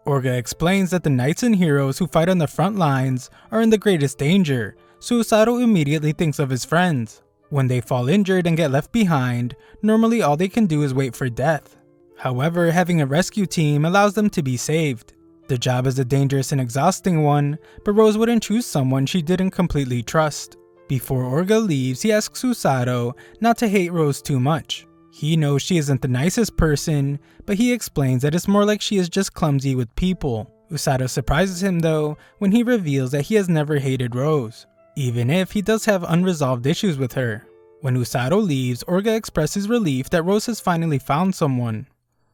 Orga explains that the knights and heroes who fight on the front lines are in the greatest danger, so Usato immediately thinks of his friends. When they fall injured and get left behind, normally all they can do is wait for death. However, having a rescue team allows them to be saved. The job is a dangerous and exhausting one, but Rose wouldn't choose someone she didn't completely trust. Before Orga leaves, he asks Usato not to hate Rose too much. He knows she isn't the nicest person, but he explains that it's more like she is just clumsy with people. Usato surprises him though when he reveals that he has never hated Rose, even if he does have unresolved issues with her. When Usato leaves, Orga expresses relief that Rose has finally found someone.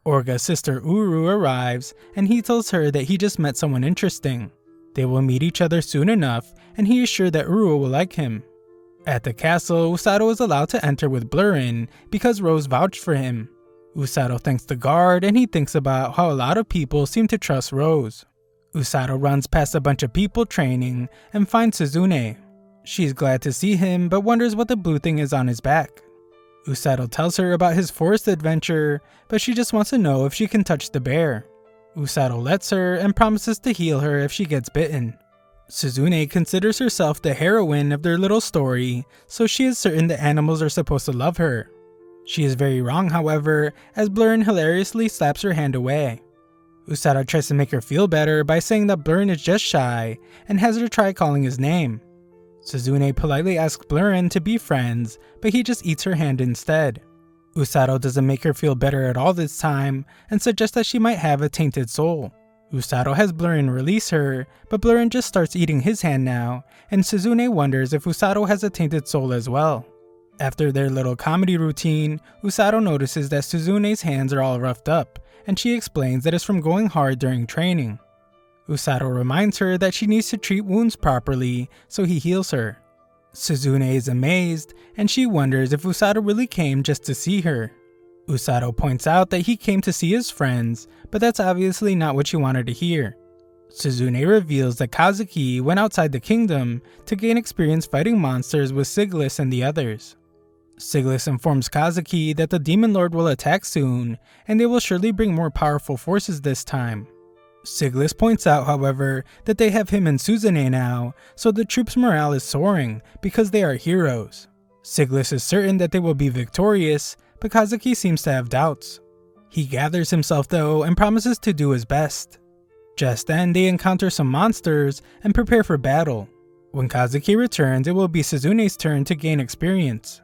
Orga's sister Uru arrives, and he tells her that he just met someone interesting. They will meet each other soon enough, and he is sure that Uru will like him. At the castle, Usato is allowed to enter with Blurrin because Rose vouched for him. Usato thanks the guard, and he thinks about how a lot of people seem to trust Rose. Usato runs past a bunch of people training and finds Suzune. She's glad to see him, but wonders what the blue thing is on his back. Usato tells her about his forest adventure, but she just wants to know if she can touch the bear. Usato lets her and promises to heal her if she gets bitten. Suzune considers herself the heroine of their little story, so she is certain the animals are supposed to love her. She is very wrong, however, as Blurrin hilariously slaps her hand away. Usato tries to make her feel better by saying that Blurrin is just shy and has her try calling his name. Suzune politely asks Blurrin to be friends, but he just eats her hand instead. Usato doesn't make her feel better at all this time and suggests that she might have a tainted soul. Usato has Blurren release her, but Blurren just starts eating his hand now, and Suzune wonders if Usato has a tainted soul as well. After their little comedy routine, Usato notices that Suzune's hands are all roughed up, and she explains that it's from going hard during training. Usato reminds her that she needs to treat wounds properly, so he heals her. Suzune is amazed, and she wonders if Usato really came just to see her. Usato points out that he came to see his friends, but that's obviously not what she wanted to hear. Suzune reveals that Kazuki went outside the kingdom to gain experience fighting monsters with Siglis and the others. Siglis informs Kazuki that the Demon Lord will attack soon, and they will surely bring more powerful forces this time. Siglis points out, however, that they have him and Suzune now, so the troops' morale is soaring because they are heroes. Siglis is certain that they will be victorious, but Kazuki seems to have doubts. He gathers himself though and promises to do his best. Just then they encounter some monsters and prepare for battle. When Kazuki returns, it will be Suzune's turn to gain experience.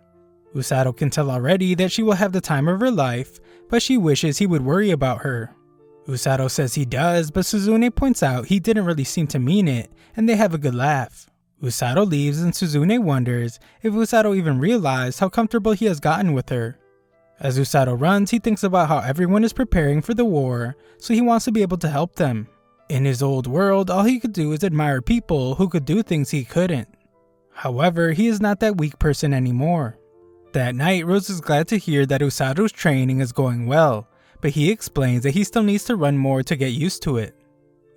Usato can tell already that she will have the time of her life, but she wishes he would worry about her. Usato says he does, but Suzune points out he didn't really seem to mean it, and they have a good laugh. Usato leaves and Suzune wonders if Usato even realized how comfortable he has gotten with her. As Usato runs, he thinks about how everyone is preparing for the war, so he wants to be able to help them. In his old world, all he could do is admire people who could do things he couldn't. However, he is not that weak person anymore. That night, Rose is glad to hear that Usato's training is going well, but he explains that he still needs to run more to get used to it.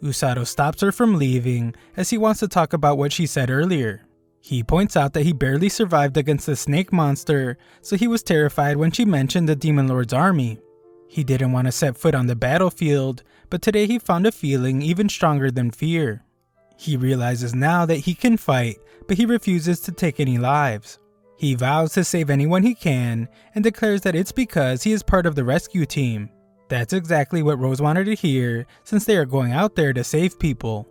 Usato stops her from leaving as he wants to talk about what she said earlier. He points out that he barely survived against the snake monster, so he was terrified when she mentioned the Demon Lord's army. He didn't want to set foot on the battlefield, but today he found a feeling even stronger than fear. He realizes now that he can fight, but he refuses to take any lives. He vows to save anyone he can, and declares that it's because he is part of the rescue team. That's exactly what Rose wanted to hear, since they are going out there to save people.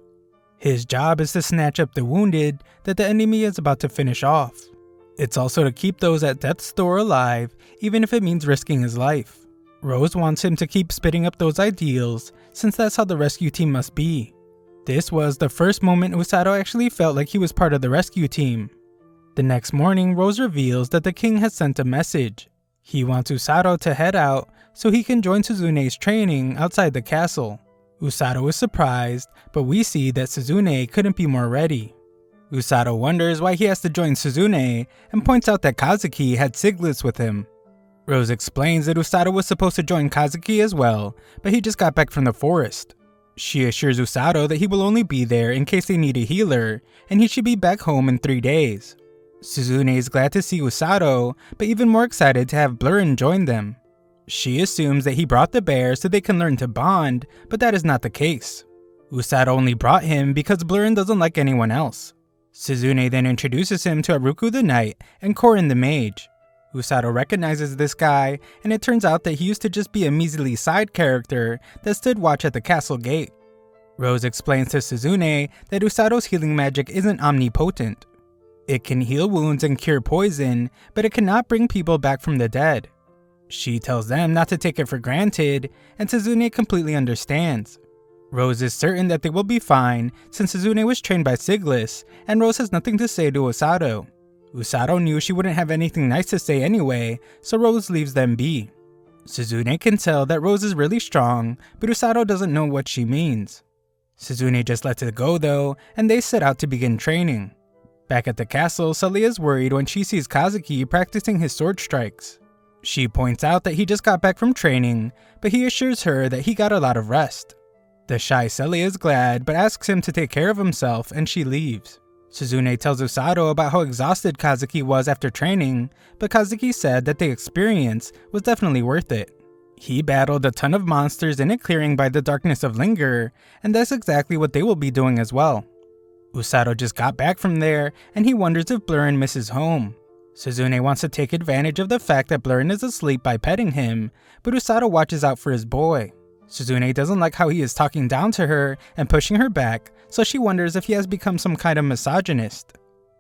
His job is to snatch up the wounded that the enemy is about to finish off. It's also to keep those at death's door alive, even if it means risking his life. Rose wants him to keep spitting up those ideals, since that's how the rescue team must be. This was the first moment Usato actually felt like he was part of the rescue team. The next morning, Rose reveals that the king has sent a message. He wants Usato to head out so he can join Suzune's training outside the castle. Usato is surprised, but we see that Suzune couldn't be more ready. Usato wonders why he has to join Suzune and points out that Kazuki had Siglis with him. Rose explains that Usato was supposed to join Kazuki as well, but he just got back from the forest. She assures Usato that he will only be there in case they need a healer, and he should be back home in 3 days. Suzune is glad to see Usato, but even more excited to have Blurren join them. She assumes that he brought the bear so they can learn to bond, but that is not the case. Usato only brought him because Blurren doesn't like anyone else. Suzune then introduces him to Haruku the Knight and Korin the Mage. Usato recognizes this guy, and it turns out that he used to just be a measly side character that stood watch at the castle gate. Rose explains to Suzune that Usato's healing magic isn't omnipotent. It can heal wounds and cure poison, but it cannot bring people back from the dead. She tells them not to take it for granted, and Suzune completely understands. Rose is certain that they will be fine since Suzune was trained by Siglis, and Rose has nothing to say to Usato. Usato knew she wouldn't have anything nice to say anyway, so Rose leaves them be. Suzune can tell that Rose is really strong, but Usato doesn't know what she means. Suzune just lets it go though, and they set out to begin training. Back at the castle, Sully is worried when she sees Kazuki practicing his sword strikes. She points out that he just got back from training, but he assures her that he got a lot of rest. The shy Sully is glad, but asks him to take care of himself, and she leaves. Suzune tells Usato about how exhausted Kazuki was after training, but Kazuki said that the experience was definitely worth it. He battled a ton of monsters in a clearing by the darkness of Linger, and that's exactly what they will be doing as well. Usato just got back from there, and he wonders if Blurren misses home. Suzune wants to take advantage of the fact that Blurren is asleep by petting him, but Usato watches out for his boy. Suzune doesn't like how he is talking down to her and pushing her back, so she wonders if he has become some kind of misogynist.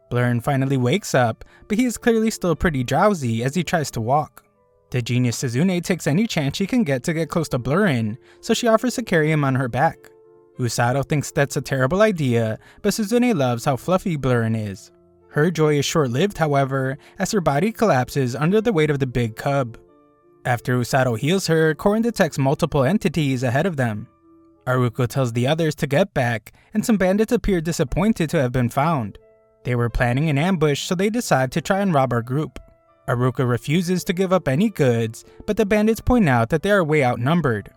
Blurren finally wakes up, but he is clearly still pretty drowsy as he tries to walk. The genius Suzune takes any chance she can get to get close to Blurrin, so she offers to carry him on her back. Usato thinks that's a terrible idea, but Suzune loves how fluffy Blurrin is. Her joy is short-lived, however, as her body collapses under the weight of the big cub. After Usato heals her, Korin detects multiple entities ahead of them. Aruko tells the others to get back, and some bandits appear disappointed to have been found. They were planning an ambush, so they decide to try and rob our group. Aruka refuses to give up any goods, but the bandits point out that they are way outnumbered.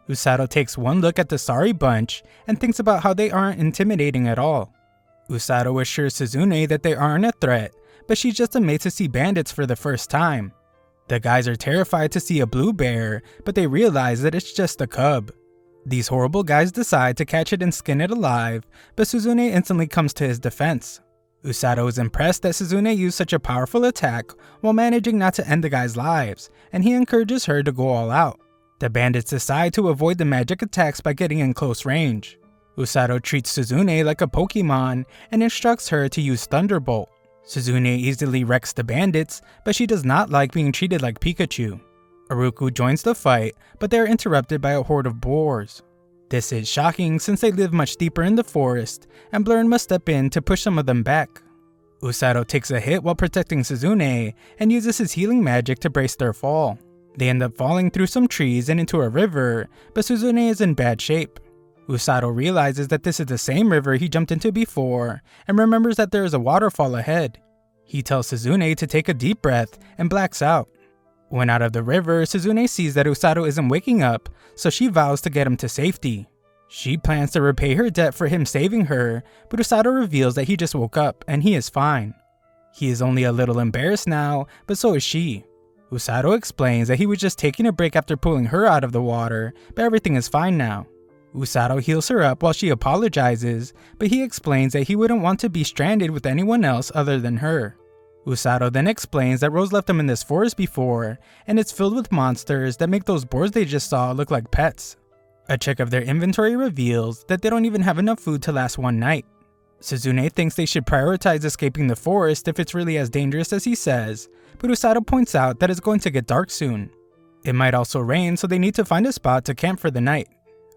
Usato takes one look at the sorry bunch and thinks about how they aren't intimidating at all. Usato assures Suzune that they aren't a threat, but she's just amazed to see bandits for the first time. The guys are terrified to see a blue bear, but they realize that it's just a cub. These horrible guys decide to catch it and skin it alive, but Suzune instantly comes to his defense. Usato is impressed that Suzune used such a powerful attack while managing not to end the guys' lives, and he encourages her to go all out. The bandits decide to avoid the magic attacks by getting in close range. Usato treats Suzune like a Pokemon and instructs her to use Thunderbolt. Suzune easily wrecks the bandits, but she does not like being treated like Pikachu. Aruku joins the fight, but they are interrupted by a horde of boars. This is shocking since they live much deeper in the forest, and Blurrin must step in to push some of them back. Usato takes a hit while protecting Suzune and uses his healing magic to brace their fall. They end up falling through some trees and into a river, but Suzune is in bad shape. Usato realizes that this is the same river he jumped into before, and remembers that there is a waterfall ahead. He tells Suzune to take a deep breath and blacks out. When out of the river, Suzune sees that Usato isn't waking up, so she vows to get him to safety. She plans to repay her debt for him saving her, but Usato reveals that he just woke up and he is fine. He is only a little embarrassed now, but so is she. Usato explains that he was just taking a break after pulling her out of the water, but everything is fine now. Usato heals her up while she apologizes, but he explains that he wouldn't want to be stranded with anyone else other than her. Usato then explains that Rose left them in this forest before, and it's filled with monsters that make those boars they just saw look like pets. A check of their inventory reveals that they don't even have enough food to last one night. Suzune thinks they should prioritize escaping the forest if it's really as dangerous as he says, but Usato points out that it's going to get dark soon. It might also rain, so they need to find a spot to camp for the night.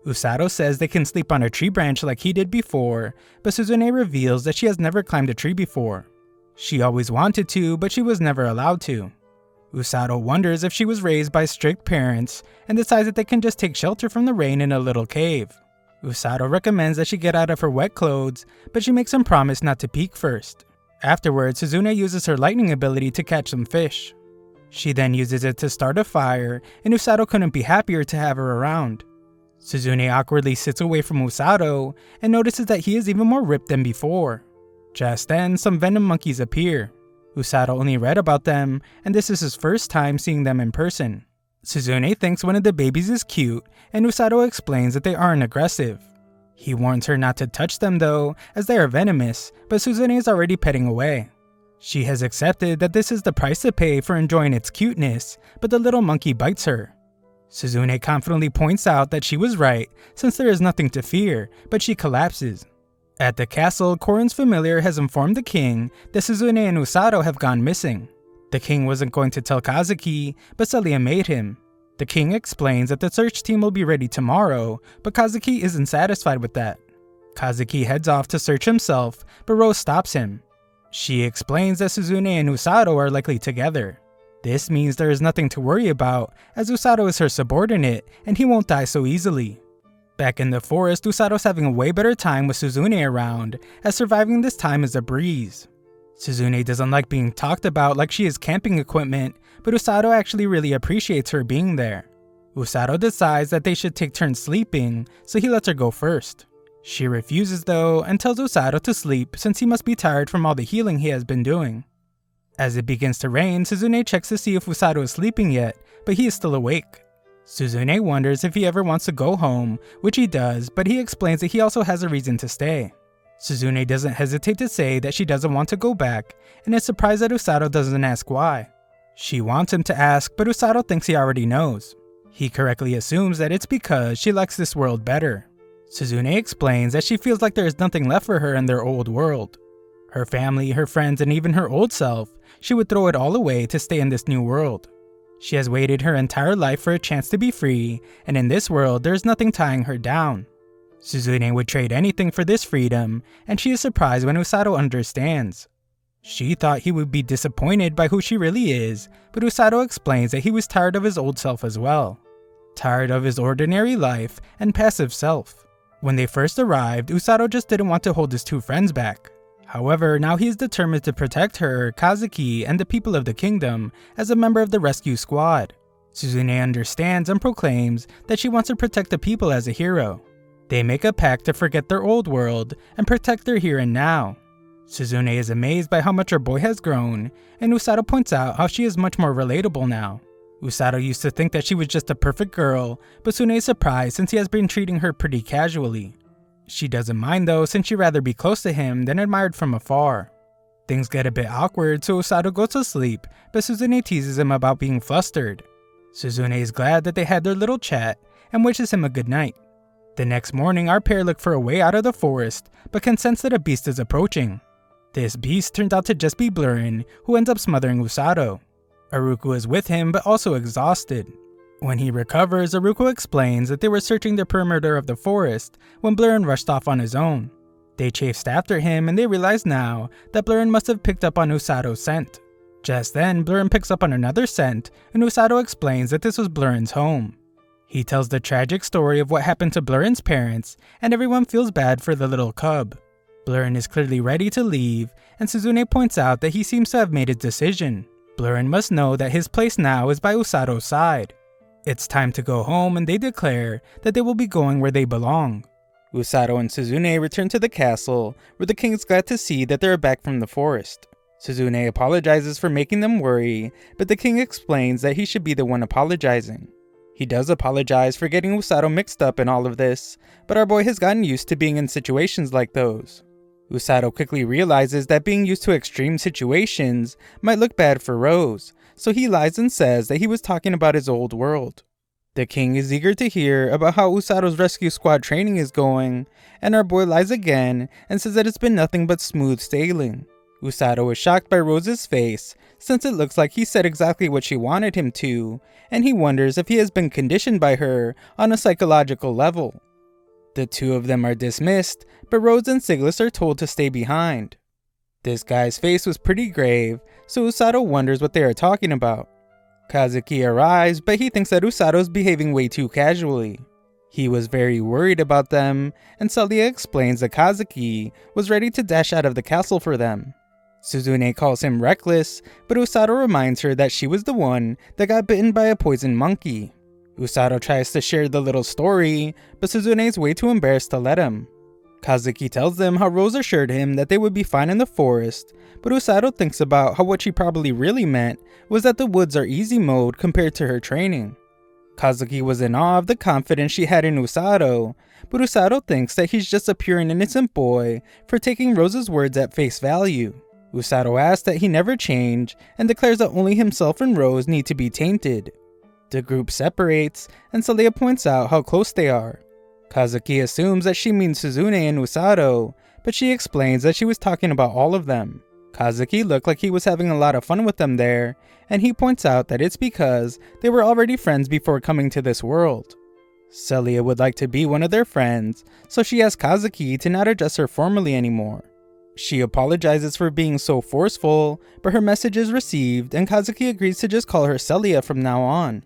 Usato says they can sleep on a tree branch like he did before, but Suzune reveals that she has never climbed a tree before. She always wanted to, but she was never allowed to. Usato wonders if she was raised by strict parents and decides that they can just take shelter from the rain in a little cave. Usato recommends that she get out of her wet clothes, but she makes him promise not to peek first. Afterwards, Suzune uses her lightning ability to catch some fish. She then uses it to start a fire, and Usato couldn't be happier to have her around. Suzune awkwardly sits away from Usato and notices that he is even more ripped than before. Just then, some venom monkeys appear. Usato only read about them, and this is his first time seeing them in person. Suzune thinks one of the babies is cute, and Usato explains that they aren't aggressive. He warns her not to touch them though, as they are venomous, but Suzune is already petting away. She has accepted that this is the price to pay for enjoying its cuteness, but the little monkey bites her. Suzune confidently points out that she was right, since there is nothing to fear, but she collapses. At the castle, Korin's familiar has informed the king that Suzune and Usato have gone missing. The king wasn't going to tell Kazuki, but Celia made him. The king explains that the search team will be ready tomorrow, but Kazuki isn't satisfied with that. Kazuki heads off to search himself, but Rose stops him. She explains that Suzune and Usato are likely together. This means there is nothing to worry about, as Usato is her subordinate, and he won't die so easily. Back in the forest, Usato's having a way better time with Suzune around, as surviving this time is a breeze. Suzune doesn't like being talked about like she is camping equipment, but Usato actually really appreciates her being there. Usato decides that they should take turns sleeping, so he lets her go first. She refuses though, and tells Usato to sleep since he must be tired from all the healing he has been doing. As it begins to rain, Suzune checks to see if Usato is sleeping yet, but he is still awake. Suzune wonders if he ever wants to go home, which he does, but he explains that he also has a reason to stay. Suzune doesn't hesitate to say that she doesn't want to go back, and is surprised that Usato doesn't ask why. She wants him to ask, but Usato thinks he already knows. He correctly assumes that it's because she likes this world better. Suzune explains that she feels like there is nothing left for her in their old world. Her family, her friends, and even her old self, she would throw it all away to stay in this new world. She has waited her entire life for a chance to be free, and in this world there is nothing tying her down. Suzune would trade anything for this freedom, and she is surprised when Usato understands. She thought he would be disappointed by who she really is, but Usato explains that he was tired of his old self as well. Tired of his ordinary life and passive self. When they first arrived, Usato just didn't want to hold his two friends back. However, now he is determined to protect her, Kazuki, and the people of the kingdom as a member of the rescue squad. Suzune understands and proclaims that she wants to protect the people as a hero. They make a pact to forget their old world and protect their here and now. Suzune is amazed by how much her boy has grown, and Usato points out how she is much more relatable now. Usato used to think that she was just a perfect girl, but Sune is surprised since he has been treating her pretty casually. She doesn't mind though, since she'd rather be close to him than admired from afar. Things get a bit awkward, so Usato goes to sleep, but Suzune teases him about being flustered. Suzune is glad that they had their little chat and wishes him a good night. The next morning, our pair look for a way out of the forest, but can sense that a beast is approaching. This beast turns out to just be Blurrin, who ends up smothering Usato. Aruku is with him, but also exhausted. When he recovers, Aruku explains that they were searching the perimeter of the forest when Blurrin rushed off on his own. They chased after him, and they realize now that Blurrin must have picked up on Usato's scent. Just then, Blurrin picks up on another scent, and Usato explains that this was Blurrin's home. He tells the tragic story of what happened to Blurrin's parents, and everyone feels bad for the little cub. Blurrin is clearly ready to leave, and Suzune points out that he seems to have made his decision. Blurrin must know that his place now is by Usato's side. It's time to go home, and they declare that they will be going where they belong. Usato and Suzune return to the castle, where the king is glad to see that they are back from the forest. Suzune apologizes for making them worry, but the king explains that he should be the one apologizing. He does apologize for getting Usato mixed up in all of this, but our boy has gotten used to being in situations like those. Usato quickly realizes that being used to extreme situations might look bad for Rose, so he lies and says that he was talking about his old world. The king is eager to hear about how Usato's rescue squad training is going, and our boy lies again and says that it's been nothing but smooth sailing. Usato is shocked by Rose's face, since it looks like he said exactly what she wanted him to, and he wonders if he has been conditioned by her on a psychological level. The two of them are dismissed, but Rose and Siglis are told to stay behind. This guy's face was pretty grave, so Usato wonders what they are talking about. Kazuki arrives, but he thinks that Usato is behaving way too casually. He was very worried about them, and Celia explains that Kazuki was ready to dash out of the castle for them. Suzune calls him reckless, but Usato reminds her that she was the one that got bitten by a poison monkey. Usato tries to share the little story, but Suzune is way too embarrassed to let him. Kazuki tells them how Rose assured him that they would be fine in the forest, but Usato thinks about how what she probably really meant was that the woods are easy mode compared to her training. Kazuki was in awe of the confidence she had in Usato, but Usato thinks that he's just a pure and innocent boy for taking Rose's words at face value. Usato asks that he never change and declares that only himself and Rose need to be tainted. The group separates, and Celia points out how close they are. Kazuki assumes that she means Suzune and Usato, but she explains that she was talking about all of them. Kazuki looked like he was having a lot of fun with them there, and he points out that it's because they were already friends before coming to this world. Celia would like to be one of their friends, so she asks Kazuki to not address her formally anymore. She apologizes for being so forceful, but her message is received, and Kazuki agrees to just call her Celia from now on.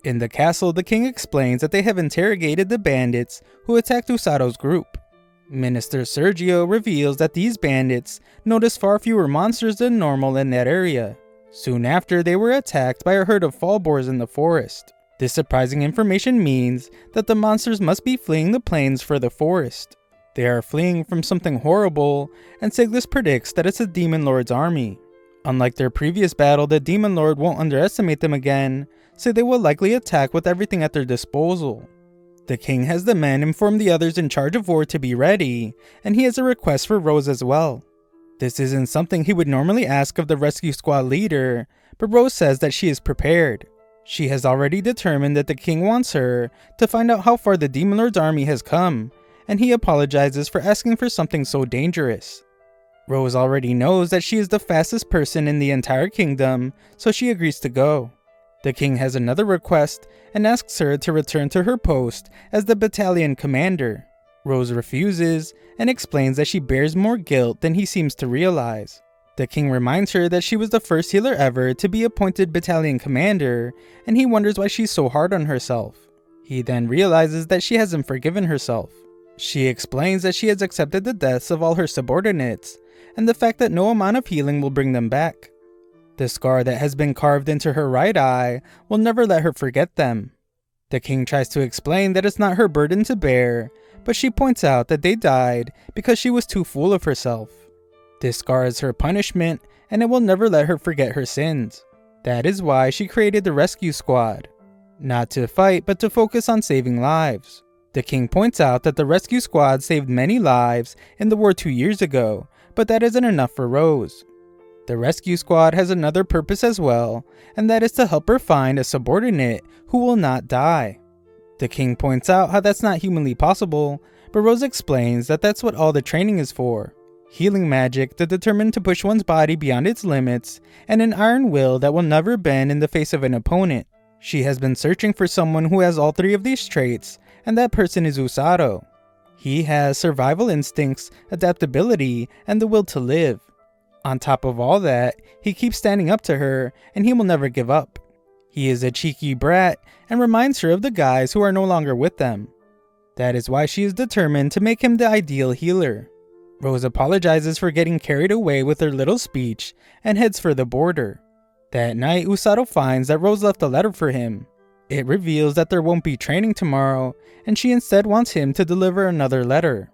In the castle, the king explains that they have interrogated the bandits who attacked Usato's group. Minister Sergio reveals that these bandits noticed far fewer monsters than normal in that area. Soon after, they were attacked by a herd of fall boars in the forest. This surprising information means that the monsters must be fleeing the plains for the forest. They are fleeing from something horrible, and Siglis predicts that it's the Demon Lord's army. Unlike their previous battle, the Demon Lord won't underestimate them again, so they will likely attack with everything at their disposal. The king has the men inform the others in charge of war to be ready, and he has a request for Rose as well. This isn't something he would normally ask of the rescue squad leader, but Rose says that she is prepared. She has already determined that the king wants her to find out how far the Demon Lord's army has come, and he apologizes for asking for something so dangerous. Rose already knows that she is the fastest person in the entire kingdom, so she agrees to go. The king has another request and asks her to return to her post as the battalion commander. Rose refuses and explains that she bears more guilt than he seems to realize. The king reminds her that she was the first healer ever to be appointed battalion commander, and he wonders why she's so hard on herself. He then realizes that she hasn't forgiven herself. She explains that she has accepted the deaths of all her subordinates, and the fact that no amount of healing will bring them back. The scar that has been carved into her right eye will never let her forget them. The king tries to explain that it's not her burden to bear, but she points out that they died because she was too full of herself. This scar is her punishment, and it will never let her forget her sins. That is why she created the rescue squad. Not to fight, but to focus on saving lives. The king points out that the rescue squad saved many lives in the war 2 years ago, but that isn't enough for Rose. The rescue squad has another purpose as well, and that is to help her find a subordinate who will not die. The king points out how that's not humanly possible, but Rose explains that that's what all the training is for. Healing magic that determined to push one's body beyond its limits, and an iron will that will never bend in the face of an opponent. She has been searching for someone who has all 3 of these traits, and that person is Usato. He has survival instincts, adaptability, and the will to live. On top of all that, he keeps standing up to her, and he will never give up. He is a cheeky brat, and reminds her of the guys who are no longer with them. That is why she is determined to make him the ideal healer. Rose apologizes for getting carried away with her little speech, and heads for the border. That night, Usato finds that Rose left a letter for him. It reveals that there won't be training tomorrow, and she instead wants him to deliver another letter.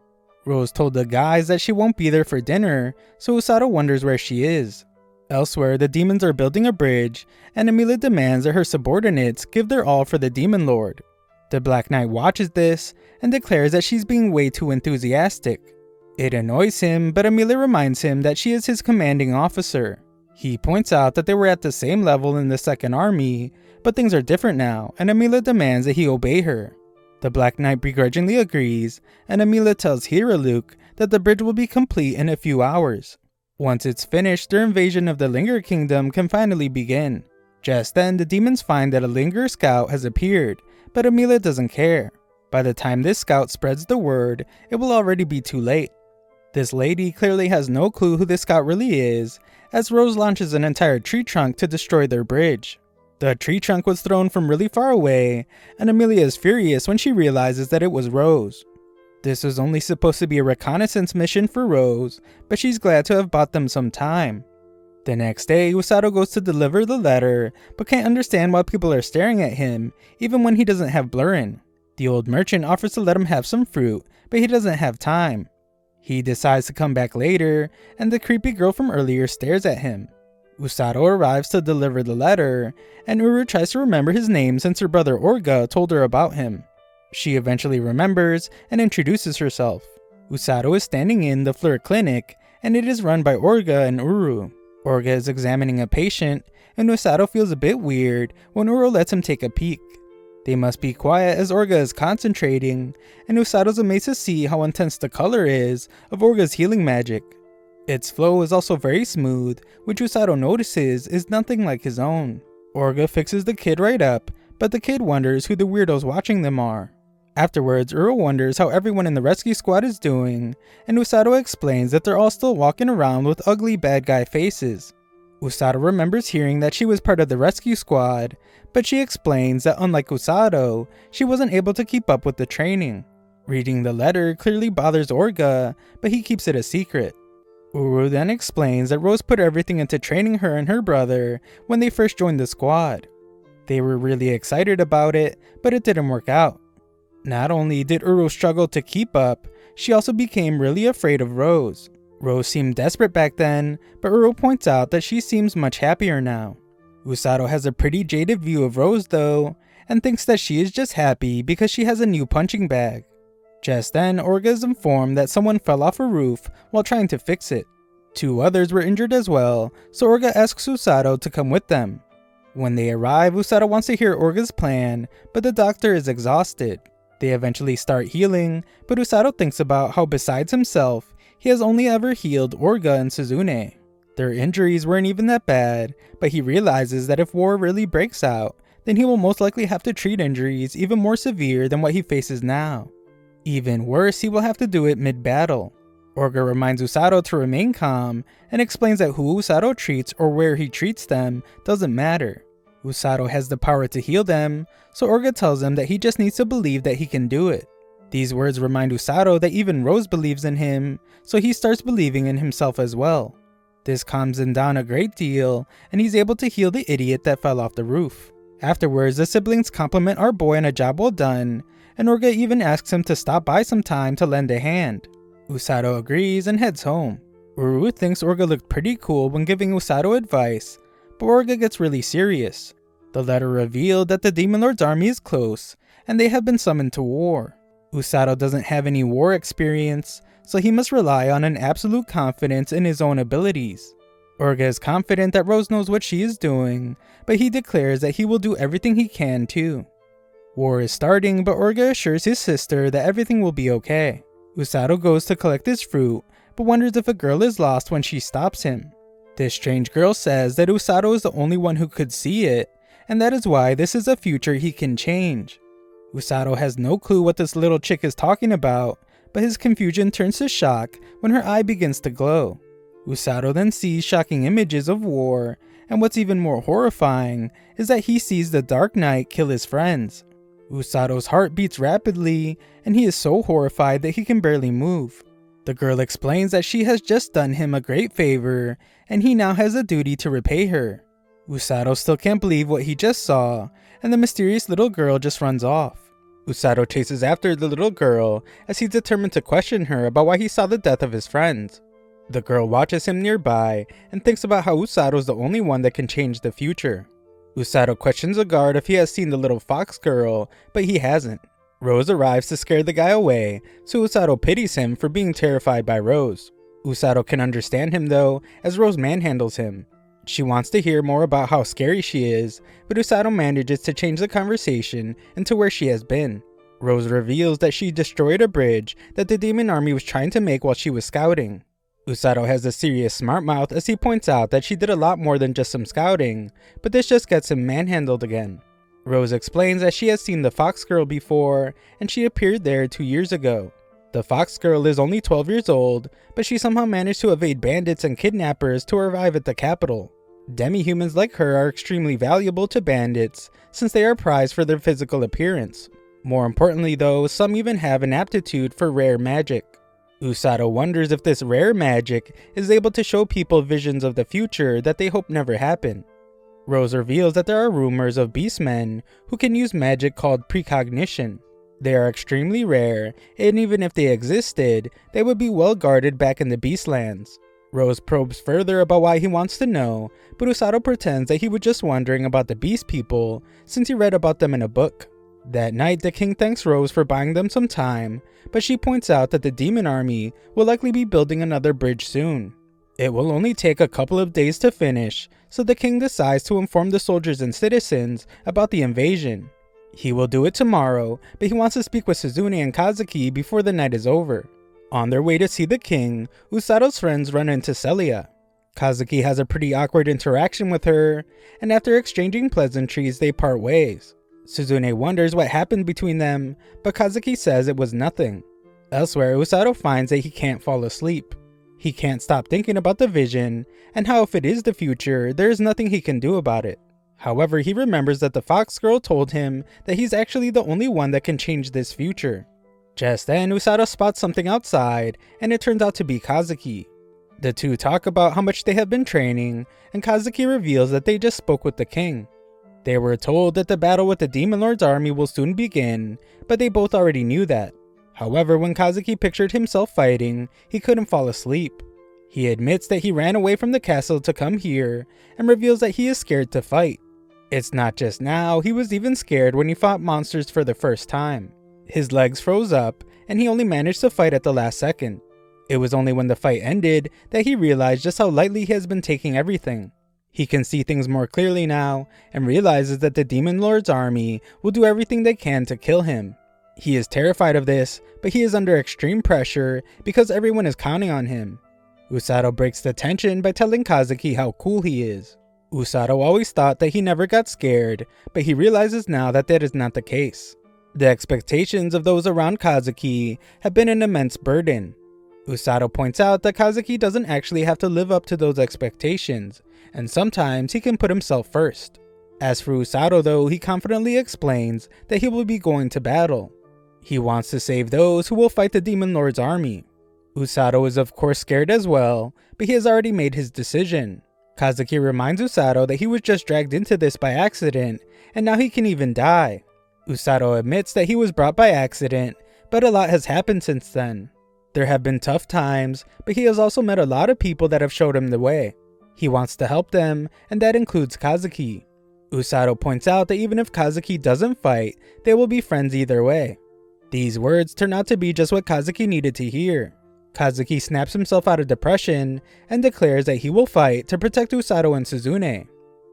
Rose told the guys that she won't be there for dinner, so Usato wonders where she is. Elsewhere, the demons are building a bridge, and Emilia demands that her subordinates give their all for the demon lord. The Black Knight watches this, and declares that she's being way too enthusiastic. It annoys him, but Emilia reminds him that she is his commanding officer. He points out that they were at the same level in the Second Army, but things are different now, and Emilia demands that he obey her. The Black Knight begrudgingly agrees, and Emilia tells Luke that the bridge will be complete in a few hours. Once it's finished, their invasion of the Linger Kingdom can finally begin. Just then, the demons find that a Linger scout has appeared, but Emilia doesn't care. By the time this scout spreads the word, it will already be too late. This lady clearly has no clue who this scout really is, as Rose launches an entire tree trunk to destroy their bridge. The tree trunk was thrown from really far away, and Emilia is furious when she realizes that it was Rose. This was only supposed to be a reconnaissance mission for Rose, but she's glad to have bought them some time. The next day, Usato goes to deliver the letter, but can't understand why people are staring at him, even when he doesn't have Blurrin. The old merchant offers to let him have some fruit, but he doesn't have time. He decides to come back later, and the creepy girl from earlier stares at him. Usato arrives to deliver the letter, and Uru tries to remember his name since her brother Orga told her about him. She eventually remembers and introduces herself. Usato is standing in the Fleur Clinic, and it is run by Orga and Uru. Orga is examining a patient, and Usato feels a bit weird when Uru lets him take a peek. They must be quiet as Orga is concentrating, and Usato's amazed to see how intense the color is of Orga's healing magic. Its flow is also very smooth, which Usato notices is nothing like his own. Orga fixes the kid right up, but the kid wonders who the weirdos watching them are. Afterwards, Uru wonders how everyone in the rescue squad is doing, and Usato explains that they're all still walking around with ugly bad guy faces. Usato remembers hearing that she was part of the rescue squad, but she explains that unlike Usato, she wasn't able to keep up with the training. Reading the letter clearly bothers Orga, but he keeps it a secret. Uru then explains that Rose put everything into training her and her brother when they first joined the squad. They were really excited about it, but it didn't work out. Not only did Uru struggle to keep up, she also became really afraid of Rose. Rose seemed desperate back then, but Uru points out that she seems much happier now. Usato has a pretty jaded view of Rose though, and thinks that she is just happy because she has a new punching bag. Just then, Orga is informed that someone fell off a roof while trying to fix it. 2 others were injured as well, so Orga asks Usato to come with them. When they arrive, Usato wants to hear Orga's plan, but the doctor is exhausted. They eventually start healing, but Usato thinks about how besides himself, he has only ever healed Orga and Suzune. Their injuries weren't even that bad, but he realizes that if war really breaks out, then he will most likely have to treat injuries even more severe than what he faces now. Even worse, he will have to do it mid-battle. Orga reminds Usato to remain calm and explains that who Usato treats or where he treats them doesn't matter. Usato has the power to heal them, so Orga tells him that he just needs to believe that he can do it. These words remind Usato that even Rose believes in him, so he starts believing in himself as well. This calms him down a great deal, and he's able to heal the idiot that fell off the roof. Afterwards, the siblings compliment our boy on a job well done, and Orga even asks him to stop by sometime to lend a hand. Usato agrees and heads home. Uru thinks Orga looked pretty cool when giving Usato advice, but Orga gets really serious. The letter revealed that the Demon Lord's army is close, and they have been summoned to war. Usato doesn't have any war experience, so he must rely on an absolute confidence in his own abilities. Orga is confident that Rose knows what she is doing, but he declares that he will do everything he can too. War is starting, but Orga assures his sister that everything will be okay. Usato goes to collect his fruit, but wonders if a girl is lost when she stops him. This strange girl says that Usato is the only one who could see it, and that is why this is a future he can change. Usato has no clue what this little chick is talking about, but his confusion turns to shock when her eye begins to glow. Usato then sees shocking images of war, and what's even more horrifying is that he sees the Dark Knight kill his friends. Usato's heart beats rapidly, and he is so horrified that he can barely move. The girl explains that she has just done him a great favor, and he now has a duty to repay her. Usato still can't believe what he just saw, and the mysterious little girl just runs off. Usato chases after the little girl as he's determined to question her about why he saw the death of his friends. The girl watches him nearby and thinks about how Usato is the only one that can change the future. Usato questions a guard if he has seen the little fox girl, but he hasn't. Rose arrives to scare the guy away, so Usato pities him for being terrified by Rose. Usato can understand him though, as Rose manhandles him. She wants to hear more about how scary she is, but Usato manages to change the conversation into where she has been. Rose reveals that she destroyed a bridge that the demon army was trying to make while she was scouting. Usato has a serious smart mouth as he points out that she did a lot more than just some scouting, but this just gets him manhandled again. Rose explains that she has seen the Fox Girl before, and she appeared there 2 years ago. The Fox Girl is only 12 years old, but she somehow managed to evade bandits and kidnappers to arrive at the capital. Demi-humans like her are extremely valuable to bandits, since they are prized for their physical appearance. More importantly though, some even have an aptitude for rare magic. Usato wonders if this rare magic is able to show people visions of the future that they hope never happen. Rose reveals that there are rumors of beastmen who can use magic called precognition. They are extremely rare, and even if they existed, they would be well guarded back in the Beastlands. Rose probes further about why he wants to know, but Usato pretends that he was just wondering about the beast people since he read about them in a book. That night, the king thanks Rose for buying them some time, but she points out that the demon army will likely be building another bridge soon. It will only take a couple of days to finish, so the king decides to inform the soldiers and citizens about the invasion. He will do it tomorrow, but he wants to speak with Suzune and Kazuki before the night is over. On their way to see the king, Usato's friends run into Celia. Kazuki has a pretty awkward interaction with her, and after exchanging pleasantries, they part ways. Suzune wonders what happened between them, but Kazuki says it was nothing. Elsewhere, Usato finds that he can't fall asleep. He can't stop thinking about the vision, and how if it is the future, there is nothing he can do about it. However, he remembers that the Fox Girl told him that he's actually the only one that can change this future. Just then, Usato spots something outside, and it turns out to be Kazuki. The two talk about how much they have been training, and Kazuki reveals that they just spoke with the king. They were told that the battle with the Demon Lord's army will soon begin, but they both already knew that. However, when Kazuki pictured himself fighting, he couldn't fall asleep. He admits that he ran away from the castle to come here, and reveals that he is scared to fight. It's not just now, he was even scared when he fought monsters for the first time. His legs froze up, and he only managed to fight at the last second. It was only when the fight ended that he realized just how lightly he has been taking everything. He can see things more clearly now, and realizes that the Demon Lord's army will do everything they can to kill him. He is terrified of this, but he is under extreme pressure because everyone is counting on him. Usato breaks the tension by telling Kazuki how cool he is. Usato always thought that he never got scared, but he realizes now that that is not the case. The expectations of those around Kazuki have been an immense burden. Usato points out that Kazuki doesn't actually have to live up to those expectations, and sometimes he can put himself first. As for Usato though, he confidently explains that he will be going to battle. He wants to save those who will fight the Demon Lord's army. Usato is of course scared as well, but he has already made his decision. Kazuki reminds Usato that he was just dragged into this by accident, and now he can even die. Usato admits that he was brought by accident, but a lot has happened since then. There have been tough times, but he has also met a lot of people that have showed him the way. He wants to help them, and that includes Kazuki. Usato points out that even if Kazuki doesn't fight, they will be friends either way. These words turn out to be just what Kazuki needed to hear. Kazuki snaps himself out of depression and declares that he will fight to protect Usato and Suzune.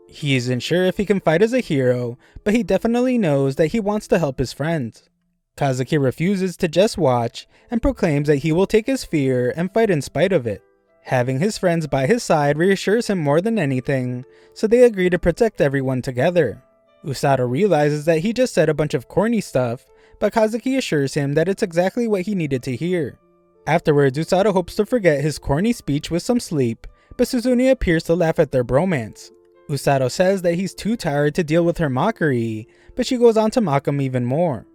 He isn't sure if he can fight as a hero, but he definitely knows that he wants to help his friends. Kazuki refuses to just watch and proclaims that he will take his fear and fight in spite of it. Having his friends by his side reassures him more than anything, so they agree to protect everyone together. Usato realizes that he just said a bunch of corny stuff, but Kazuki assures him that it's exactly what he needed to hear. Afterwards, Usato hopes to forget his corny speech with some sleep, but Suzune appears to laugh at their bromance. Usato says that he's too tired to deal with her mockery, but she goes on to mock him even more.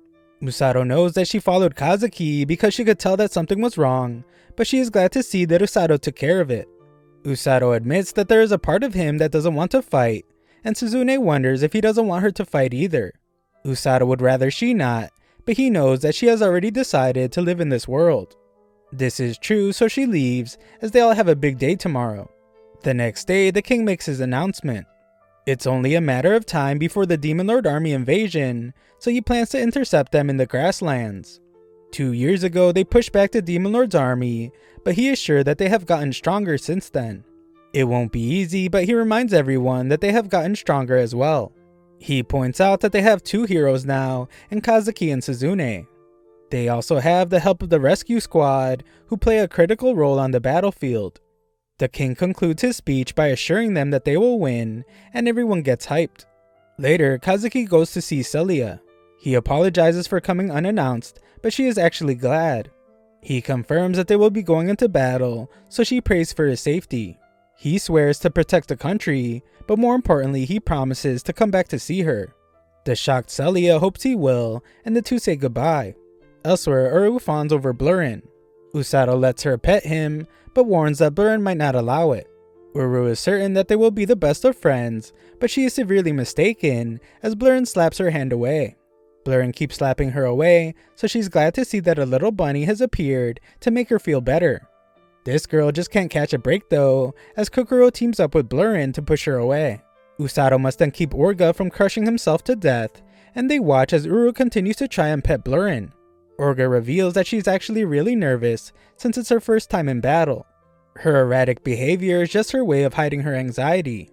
Usato knows that she followed Kazuki because she could tell that something was wrong, but she is glad to see that Usato took care of it. Usato admits that there is a part of him that doesn't want to fight, and Suzune wonders if he doesn't want her to fight either. Usato would rather she not, but he knows that she has already decided to live in this world. This is true, so she leaves, as they all have a big day tomorrow. The next day, the king makes his announcement. It's only a matter of time before the Demon Lord army invasion, so he plans to intercept them in the grasslands. 2 years ago, they pushed back the Demon Lord's army, but he is sure that they have gotten stronger since then. It won't be easy, but he reminds everyone that they have gotten stronger as well. He points out that they have 2 heroes now, in Kazuki and Suzune. They also have the help of the rescue squad, who play a critical role on the battlefield. The king concludes his speech by assuring them that they will win, and everyone gets hyped. Later, Kazuki goes to see Celia. He apologizes for coming unannounced, but she is actually glad. He confirms that they will be going into battle, so she prays for his safety. He swears to protect the country, but more importantly, he promises to come back to see her. The shocked Celia hopes he will, and the two say goodbye. Elsewhere, Uru fawns over Blurrin. Usato lets her pet him, but warns that Blurrin might not allow it. Uru is certain that they will be the best of friends, but she is severely mistaken, as Blurrin slaps her hand away. Blurrin keeps slapping her away, so she's glad to see that a little bunny has appeared to make her feel better. This girl just can't catch a break though, as Kokoro teams up with Blurrin to push her away. Usato must then keep Orga from crushing himself to death, and they watch as Uru continues to try and pet Blurrin. Orga reveals that she's actually really nervous since it's her first time in battle. Her erratic behavior is just her way of hiding her anxiety.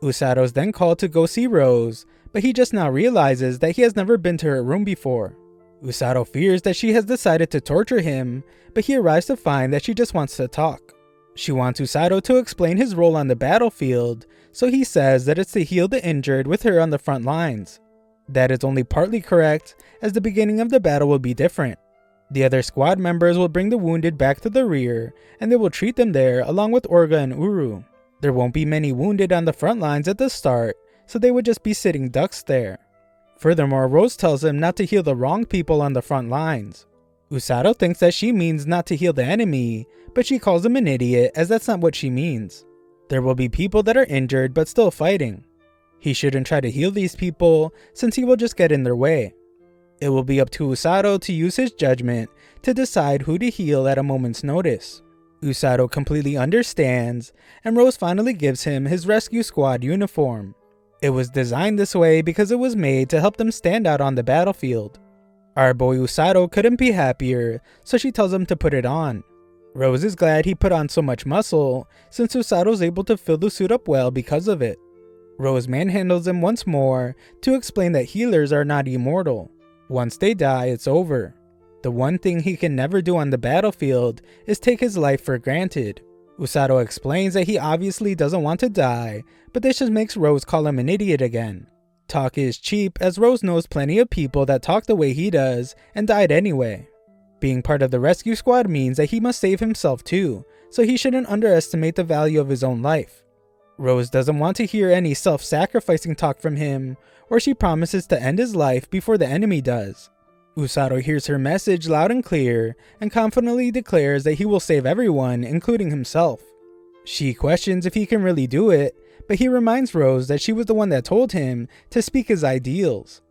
Usato is then called to go see Rose, but he just now realizes that he has never been to her room before. Usato fears that she has decided to torture him, but he arrives to find that she just wants to talk. She wants Usato to explain his role on the battlefield, so he says that it's to heal the injured with her on the front lines. That is only partly correct, as the beginning of the battle will be different. The other squad members will bring the wounded back to the rear, and they will treat them there along with Orga and Uru. There won't be many wounded on the front lines at the start, so they would just be sitting ducks there. Furthermore, Rose tells him not to heal the wrong people on the front lines. Usato thinks that she means not to heal the enemy, but she calls him an idiot as that's not what she means. There will be people that are injured but still fighting. He shouldn't try to heal these people since he will just get in their way. It will be up to Usato to use his judgment to decide who to heal at a moment's notice. Usato completely understands, and Rose finally gives him his rescue squad uniform. It was designed this way because it was made to help them stand out on the battlefield. Our boy Usato couldn't be happier, so she tells him to put it on. Rose is glad he put on so much muscle, since Usato is able to fill the suit up well because of it. Rose manhandles him once more to explain that healers are not immortal. Once they die, it's over. The one thing he can never do on the battlefield is take his life for granted. Usato explains that he obviously doesn't want to die, but this just makes Rose call him an idiot again. Talk is cheap, as Rose knows plenty of people that talk the way he does and died anyway. Being part of the rescue squad means that he must save himself too, so he shouldn't underestimate the value of his own life. Rose doesn't want to hear any self-sacrificing talk from him, or she promises to end his life before the enemy does. Usato hears her message loud and clear, and confidently declares that he will save everyone, including himself. She questions if he can really do it, but he reminds Rose that she was the one that told him to speak his ideals.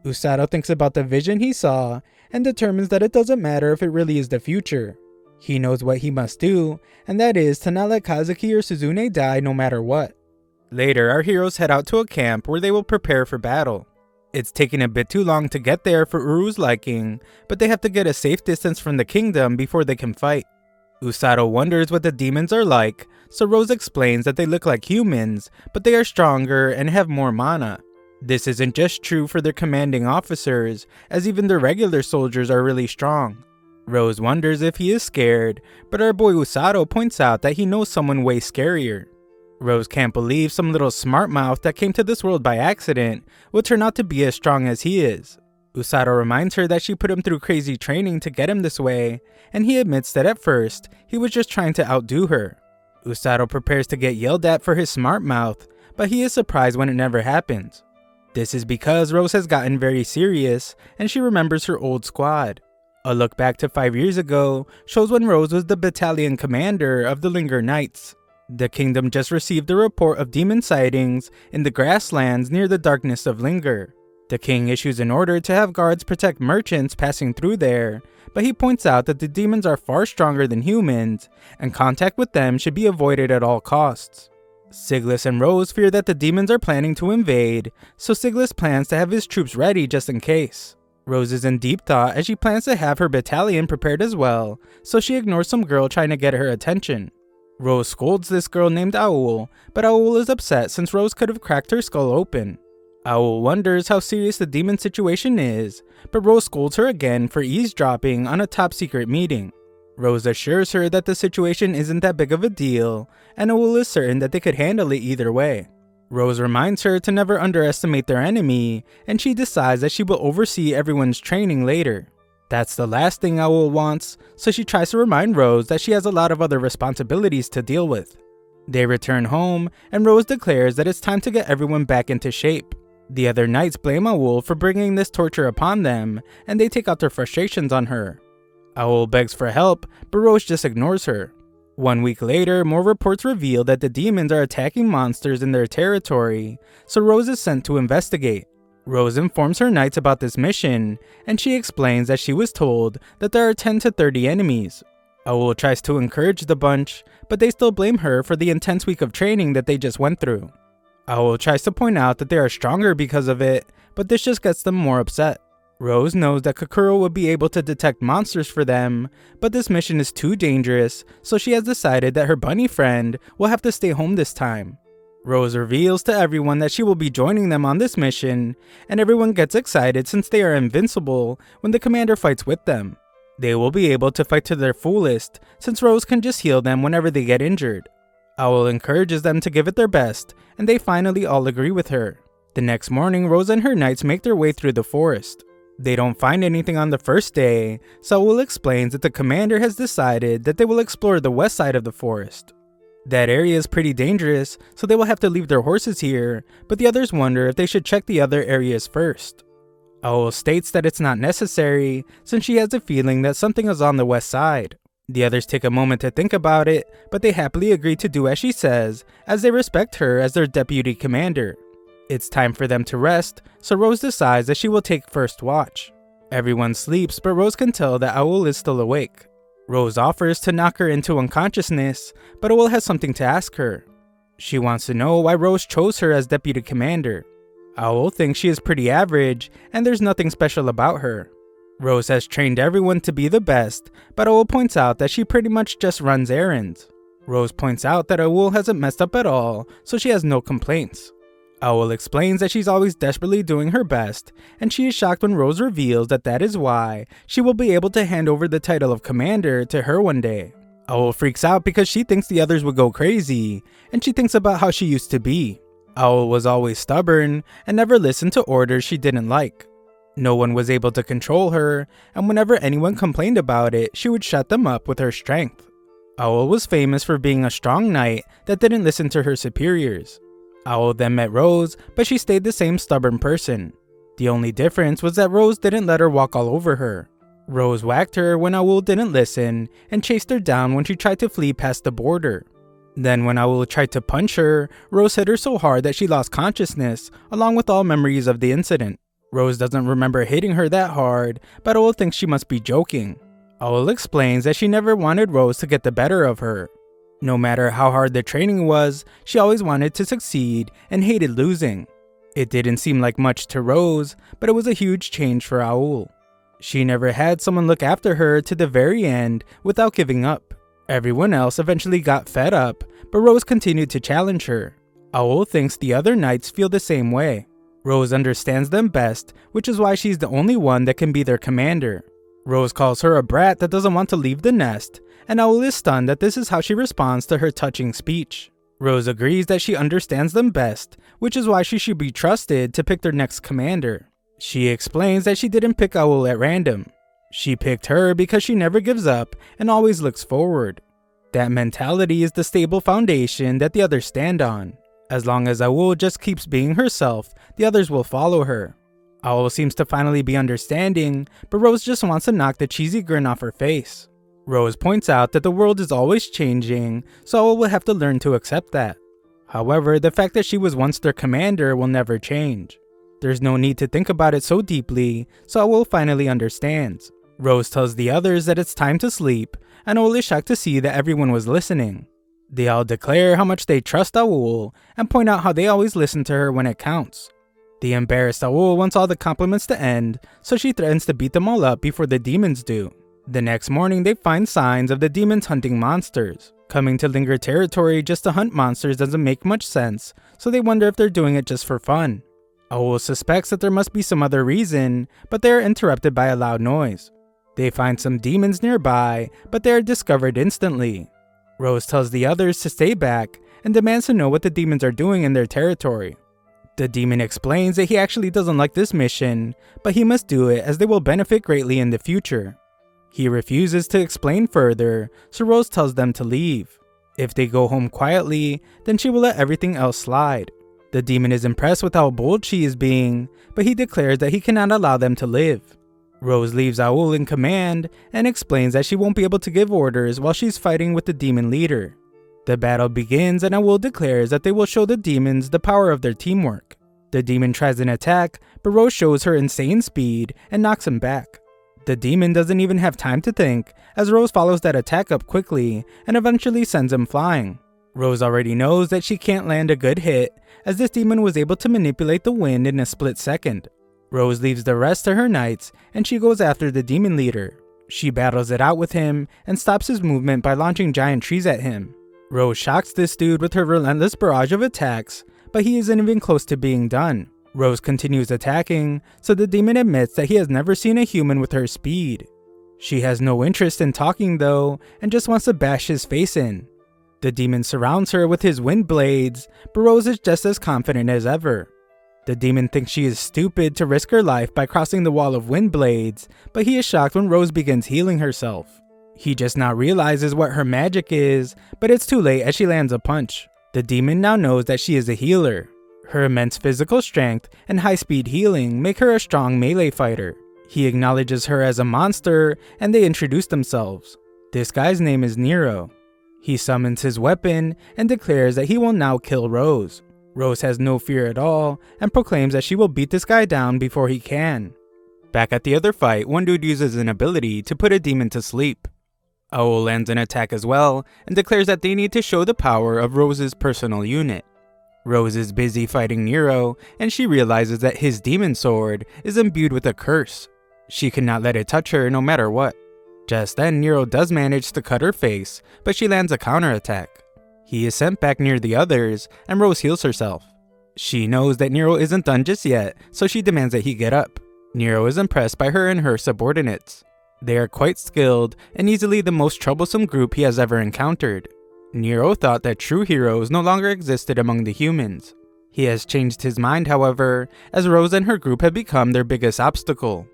Usato thinks about the vision he saw, and determines that it doesn't matter if it really is the future. He knows what he must do, and that is to not let Kazuki or Suzune die no matter what. Later, our heroes head out to a camp where they will prepare for battle. It's taking a bit too long to get there for Uru's liking, but they have to get a safe distance from the kingdom before they can fight. Usato wonders what the demons are like, so Rose explains that they look like humans, but they are stronger and have more mana. This isn't just true for their commanding officers, as even their regular soldiers are really strong. Rose wonders if he is scared, but our boy Usato points out that he knows someone way scarier. Rose can't believe some little smart mouth that came to this world by accident will turn out to be as strong as he is. Usato reminds her that she put him through crazy training to get him this way, and he admits that at first, he was just trying to outdo her. Usato prepares to get yelled at for his smart mouth, but he is surprised when it never happens. This is because Rose has gotten very serious, and she remembers her old squad. A look back to 5 years ago shows when Rose was the battalion commander of the Linger Knights. The kingdom just received a report of demon sightings in the grasslands near the darkness of Linger. The king issues an order to have guards protect merchants passing through there, but he points out that the demons are far stronger than humans, and contact with them should be avoided at all costs. Siglis and Rose fear that the demons are planning to invade, so Siglis plans to have his troops ready just in case. Rose is in deep thought as she plans to have her battalion prepared as well, so she ignores some girl trying to get her attention. Rose scolds this girl named Owl, but Owl is upset since Rose could have cracked her skull open. Owl wonders how serious the demon situation is, but Rose scolds her again for eavesdropping on a top secret meeting. Rose assures her that the situation isn't that big of a deal, and Owl is certain that they could handle it either way. Rose reminds her to never underestimate their enemy, and she decides that she will oversee everyone's training later. That's the last thing Owl wants, so she tries to remind Rose that she has a lot of other responsibilities to deal with. They return home, and Rose declares that it's time to get everyone back into shape. The other knights blame Owl for bringing this torture upon them, and they take out their frustrations on her. Owl begs for help, but Rose just ignores her. 1 week later, more reports reveal that the demons are attacking monsters in their territory, so Rose is sent to investigate. Rose informs her knights about this mission, and she explains that she was told that there are 10 to 30 enemies. Owl tries to encourage the bunch, but they still blame her for the intense week of training that they just went through. Owl tries to point out that they are stronger because of it, but this just gets them more upset. Rose knows that Kakuro would be able to detect monsters for them, but this mission is too dangerous, so she has decided that her bunny friend will have to stay home this time. Rose reveals to everyone that she will be joining them on this mission, and everyone gets excited since they are invincible when the commander fights with them. They will be able to fight to their fullest, since Rose can just heal them whenever they get injured. Owl encourages them to give it their best, and they finally all agree with her. The next morning, Rose and her knights make their way through the forest. They don't find anything on the first day, so Owl explains that the commander has decided that they will explore the west side of the forest. That area is pretty dangerous, so they will have to leave their horses here, but the others wonder if they should check the other areas first. Owl states that it's not necessary, since she has a feeling that something is on the west side. The others take a moment to think about it, but they happily agree to do as she says, as they respect her as their deputy commander. It's time for them to rest, so Rose decides that she will take first watch. Everyone sleeps, but Rose can tell that Owl is still awake. Rose offers to knock her into unconsciousness, but Owl has something to ask her. She wants to know why Rose chose her as deputy commander. Owl thinks she is pretty average, and there's nothing special about her. Rose has trained everyone to be the best, but Owl points out that she pretty much just runs errands. Rose points out that Owl hasn't messed up at all, so she has no complaints. Owl explains that she's always desperately doing her best, and she is shocked when Rose reveals that that is why she will be able to hand over the title of commander to her one day. Owl freaks out because she thinks the others would go crazy, and she thinks about how she used to be. Owl was always stubborn and never listened to orders she didn't like. No one was able to control her, and whenever anyone complained about it, she would shut them up with her strength. Owl was famous for being a strong knight that didn't listen to her superiors. Owl then met Rose, but she stayed the same stubborn person. The only difference was that Rose didn't let her walk all over her. Rose whacked her when Owl didn't listen and chased her down when she tried to flee past the border. Then when Owl tried to punch her, Rose hit her so hard that she lost consciousness, along with all memories of the incident. Rose doesn't remember hitting her that hard, but Owl thinks she must be joking. Owl explains that she never wanted Rose to get the better of her. No matter how hard the training was, she always wanted to succeed and hated losing. It didn't seem like much to Rose, but it was a huge change for Owl. She never had someone look after her to the very end without giving up. Everyone else eventually got fed up, but Rose continued to challenge her. Owl thinks the other knights feel the same way. Rose understands them best, which is why she's the only one that can be their commander. Rose calls her a brat that doesn't want to leave the nest, and Owl is stunned that this is how she responds to her touching speech. Rose agrees that she understands them best, which is why she should be trusted to pick their next commander. She explains that she didn't pick Owl at random. She picked her because she never gives up and always looks forward. That mentality is the stable foundation that the others stand on. As long as Owl just keeps being herself, the others will follow her. Owl seems to finally be understanding, but Rose just wants to knock the cheesy grin off her face. Rose points out that the world is always changing, so Owl will have to learn to accept that. However, the fact that she was once their commander will never change. There's no need to think about it so deeply, so Owl finally understands. Rose tells the others that it's time to sleep, and Owl is shocked to see that everyone was listening. They all declare how much they trust Owl and point out how they always listen to her when it counts. The embarrassed Owl wants all the compliments to end, so she threatens to beat them all up before the demons do. The next morning, they find signs of the demons hunting monsters. Coming to Linger territory just to hunt monsters doesn't make much sense, so they wonder if they're doing it just for fun. Owl suspects that there must be some other reason, but they are interrupted by a loud noise. They find some demons nearby, but they are discovered instantly. Rose tells the others to stay back and demands to know what the demons are doing in their territory. The demon explains that he actually doesn't like this mission, but he must do it as they will benefit greatly in the future. He refuses to explain further, so Rose tells them to leave. If they go home quietly, then she will let everything else slide. The demon is impressed with how bold she is being, but he declares that he cannot allow them to live. Rose leaves Owl in command and explains that she won't be able to give orders while she's fighting with the demon leader. The battle begins and Owl declares that they will show the demons the power of their teamwork. The demon tries an attack, but Rose shows her insane speed and knocks him back. The demon doesn't even have time to think, as Rose follows that attack up quickly and eventually sends him flying. Rose already knows that she can't land a good hit, as this demon was able to manipulate the wind in a split second. Rose leaves the rest to her knights, and she goes after the demon leader. She battles it out with him, and stops his movement by launching giant trees at him. Rose shocks this dude with her relentless barrage of attacks, but he isn't even close to being done. Rose continues attacking, so the demon admits that he has never seen a human with her speed. She has no interest in talking though, and just wants to bash his face in. The demon surrounds her with his wind blades, but Rose is just as confident as ever. The demon thinks she is stupid to risk her life by crossing the wall of wind blades, but he is shocked when Rose begins healing herself. He just now realizes what her magic is, but it's too late as she lands a punch. The demon now knows that she is a healer. Her immense physical strength and high-speed healing make her a strong melee fighter. He acknowledges her as a monster, and they introduce themselves. This guy's name is Nero. He summons his weapon and declares that he will now kill Rose. Rose has no fear at all and proclaims that she will beat this guy down before he can. Back at the other fight, one dude uses an ability to put a demon to sleep. Owl lands an attack as well and declares that they need to show the power of Rose's personal unit. Rose is busy fighting Nero, and she realizes that his demon sword is imbued with a curse. She cannot let it touch her no matter what. Just then, Nero does manage to cut her face, but she lands a counterattack. He is sent back near the others, and Rose heals herself. She knows that Nero isn't done just yet, so she demands that he get up. Nero is impressed by her and her subordinates. They are quite skilled and easily the most troublesome group he has ever encountered. Nero thought that true heroes no longer existed among the humans. He has changed his mind, however, as Rose and her group have become their biggest obstacle.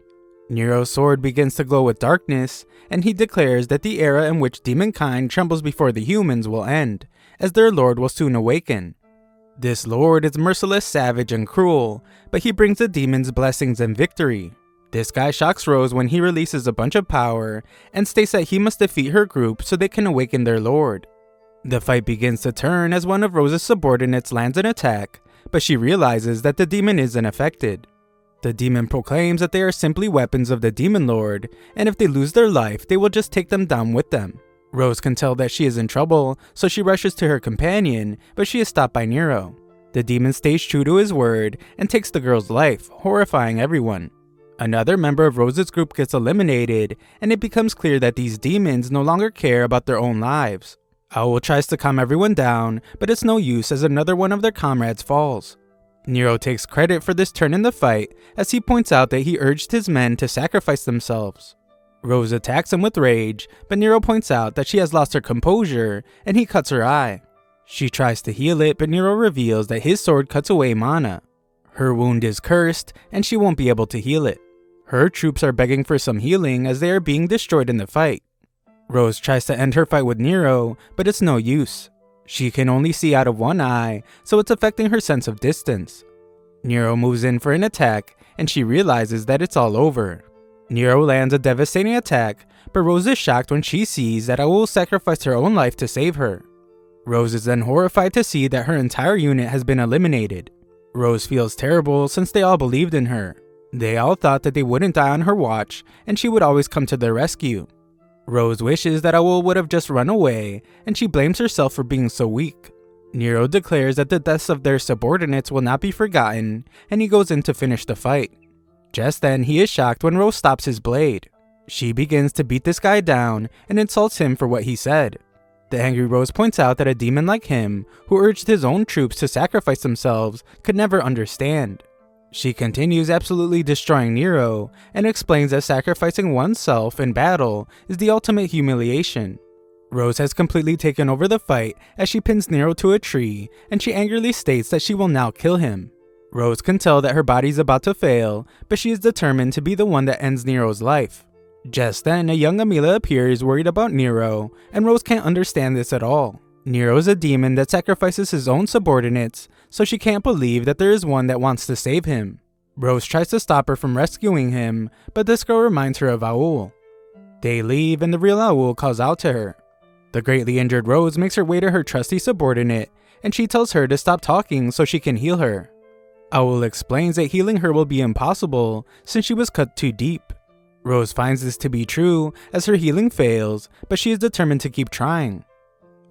Nero's sword begins to glow with darkness, and he declares that the era in which demonkind trembles before the humans will end, as their lord will soon awaken. This lord is merciless, savage, and cruel, but he brings the demons blessings and victory. This guy shocks Rose when he releases a bunch of power and states that he must defeat her group so they can awaken their lord. The fight begins to turn as one of Rose's subordinates lands an attack, but she realizes that the demon isn't affected. The demon proclaims that they are simply weapons of the demon lord, and if they lose their life, they will just take them down with them. Rose can tell that she is in trouble, so she rushes to her companion, but she is stopped by Nero. The demon stays true to his word and takes the girl's life, horrifying everyone. Another member of Rose's group gets eliminated, and it becomes clear that these demons no longer care about their own lives. Owl tries to calm everyone down, but it's no use as another one of their comrades falls. Nero takes credit for this turn in the fight, as he points out that he urged his men to sacrifice themselves. Rose attacks him with rage, but Nero points out that she has lost her composure, and he cuts her eye. She tries to heal it, but Nero reveals that his sword cuts away mana. Her wound is cursed, and she won't be able to heal it. Her troops are begging for some healing as they are being destroyed in the fight. Rose tries to end her fight with Nero, but it's no use. She can only see out of one eye, so it's affecting her sense of distance. Nero moves in for an attack, and she realizes that it's all over. Nero lands a devastating attack, but Rose is shocked when she sees that Owl sacrificed her own life to save her. Rose is then horrified to see that her entire unit has been eliminated. Rose feels terrible since they all believed in her. They all thought that they wouldn't die on her watch, and she would always come to their rescue. Rose wishes that Owl would have just run away, and she blames herself for being so weak. Nero declares that the deaths of their subordinates will not be forgotten, and he goes in to finish the fight. Just then, he is shocked when Rose stops his blade. She begins to beat this guy down and insults him for what he said. The angry Rose points out that a demon like him, who urged his own troops to sacrifice themselves, could never understand. She continues absolutely destroying Nero, and explains that sacrificing oneself in battle is the ultimate humiliation. Rose has completely taken over the fight as she pins Nero to a tree, and she angrily states that she will now kill him. Rose can tell that her body is about to fail, but she is determined to be the one that ends Nero's life. Just then, a young Amelia appears worried about Nero, and Rose can't understand this at all. Nero is a demon that sacrifices his own subordinates, so she can't believe that there is one that wants to save him. Rose tries to stop her from rescuing him, but this girl reminds her of Owl. They leave, and the real Owl calls out to her. The greatly injured Rose makes her way to her trusty subordinate, and she tells her to stop talking so she can heal her. Owl explains that healing her will be impossible since she was cut too deep. Rose finds this to be true as her healing fails, but she is determined to keep trying.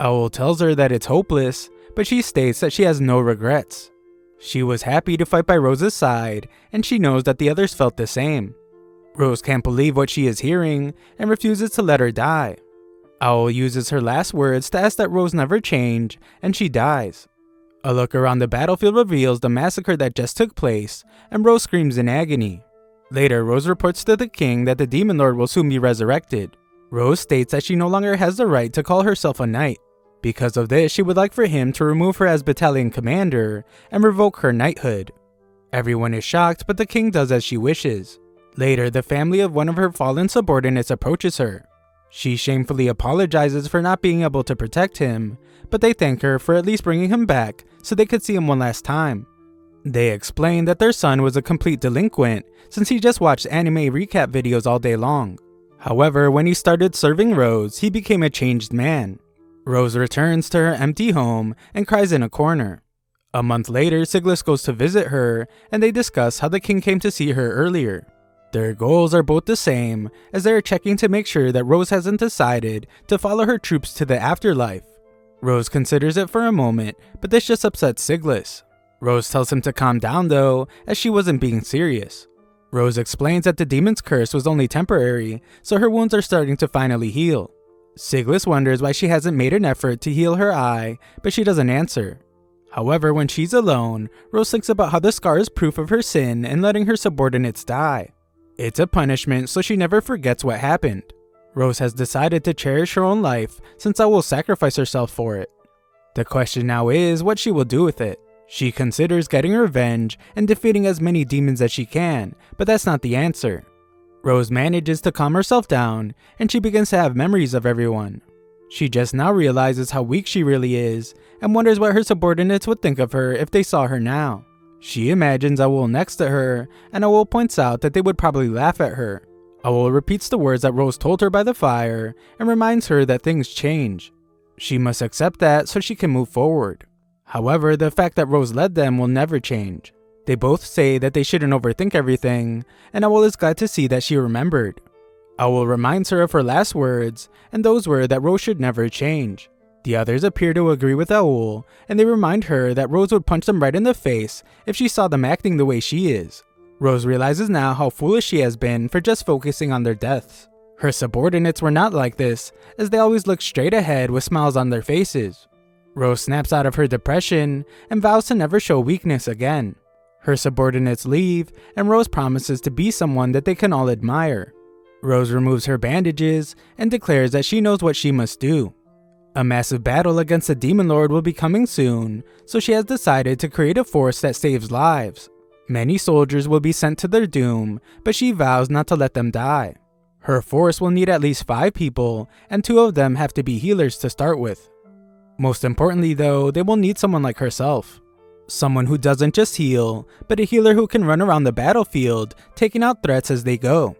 Owl tells her that it's hopeless, but she states that she has no regrets. She was happy to fight by Rose's side, and she knows that the others felt the same. Rose can't believe what she is hearing and refuses to let her die. Owl uses her last words to ask that Rose never change, and she dies. A look around the battlefield reveals the massacre that just took place, and Rose screams in agony. Later, Rose reports to the king that the Demon Lord will soon be resurrected. Rose states that she no longer has the right to call herself a knight. Because of this, she would like for him to remove her as battalion commander and revoke her knighthood. Everyone is shocked, but the king does as she wishes. Later, the family of one of her fallen subordinates approaches her. She shamefully apologizes for not being able to protect him, but they thank her for at least bringing him back so they could see him one last time. They explain that their son was a complete delinquent since he just watched anime recap videos all day long. However, when he started serving Rose, he became a changed man. Rose returns to her empty home and cries in a corner. A month later, Siglis goes to visit her, and they discuss how the king came to see her earlier. Their goals are both the same, as they are checking to make sure that Rose hasn't decided to follow her troops to the afterlife. Rose considers it for a moment, but this just upsets Siglis. Rose tells him to calm down though, as she wasn't being serious. Rose explains that the demon's curse was only temporary, so her wounds are starting to finally heal. Siglis wonders why she hasn't made an effort to heal her eye, but she doesn't answer. However, when she's alone, Rose thinks about how the scar is proof of her sin and letting her subordinates die. It's a punishment so she never forgets what happened. Rose has decided to cherish her own life since Owl will sacrifice herself for it. The question now is what she will do with it. She considers getting revenge and defeating as many demons as she can, but that's not the answer. Rose manages to calm herself down and she begins to have memories of everyone. She just now realizes how weak she really is and wonders what her subordinates would think of her if they saw her now. She imagines Owl next to her, and Owl points out that they would probably laugh at her. Owl repeats the words that Rose told her by the fire and reminds her that things change. She must accept that so she can move forward. However, the fact that Rose led them will never change. They both say that they shouldn't overthink everything, and Owl is glad to see that she remembered. Owl reminds her of her last words, and those were that Rose should never change. The others appear to agree with Owl, and they remind her that Rose would punch them right in the face if she saw them acting the way she is. Rose realizes now how foolish she has been for just focusing on their deaths. Her subordinates were not like this, as they always looked straight ahead with smiles on their faces. Rose snaps out of her depression and vows to never show weakness again. Her subordinates leave, and Rose promises to be someone that they can all admire. Rose removes her bandages and declares that she knows what she must do. A massive battle against the Demon Lord will be coming soon, so she has decided to create a force that saves lives. Many soldiers will be sent to their doom, but she vows not to let them die. Her force will need at least 5 people, and 2 of them have to be healers to start with. Most importantly though, they will need someone like herself. Someone who doesn't just heal, but a healer who can run around the battlefield, taking out threats as they go.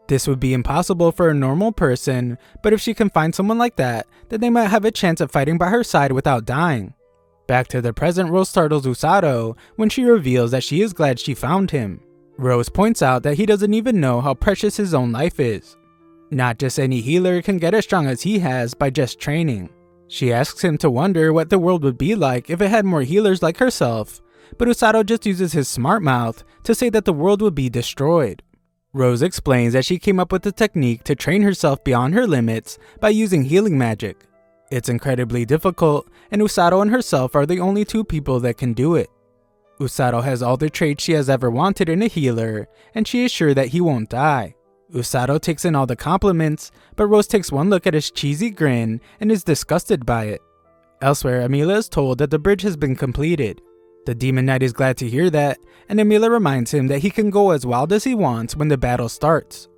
This would be impossible for a normal person, but if she can find someone like that, then they might have a chance of fighting by her side without dying. Back to the present, Rose startles Usato when she reveals that she is glad she found him. Rose points out that he doesn't even know how precious his own life is. Not just any healer can get as strong as he has by just training. She asks him to wonder what the world would be like if it had more healers like herself, but Usato just uses his smart mouth to say that the world would be destroyed. Rose explains that she came up with a technique to train herself beyond her limits by using healing magic. It's incredibly difficult, and Usato and herself are the only 2 people that can do it. Usato has all the traits she has ever wanted in a healer, and she is sure that he won't die. Usato takes in all the compliments, but Rose takes one look at his cheesy grin and is disgusted by it. Elsewhere, Emilia is told that the bridge has been completed. The Demon Knight is glad to hear that, and Emilia reminds him that he can go as wild as he wants when the battle starts.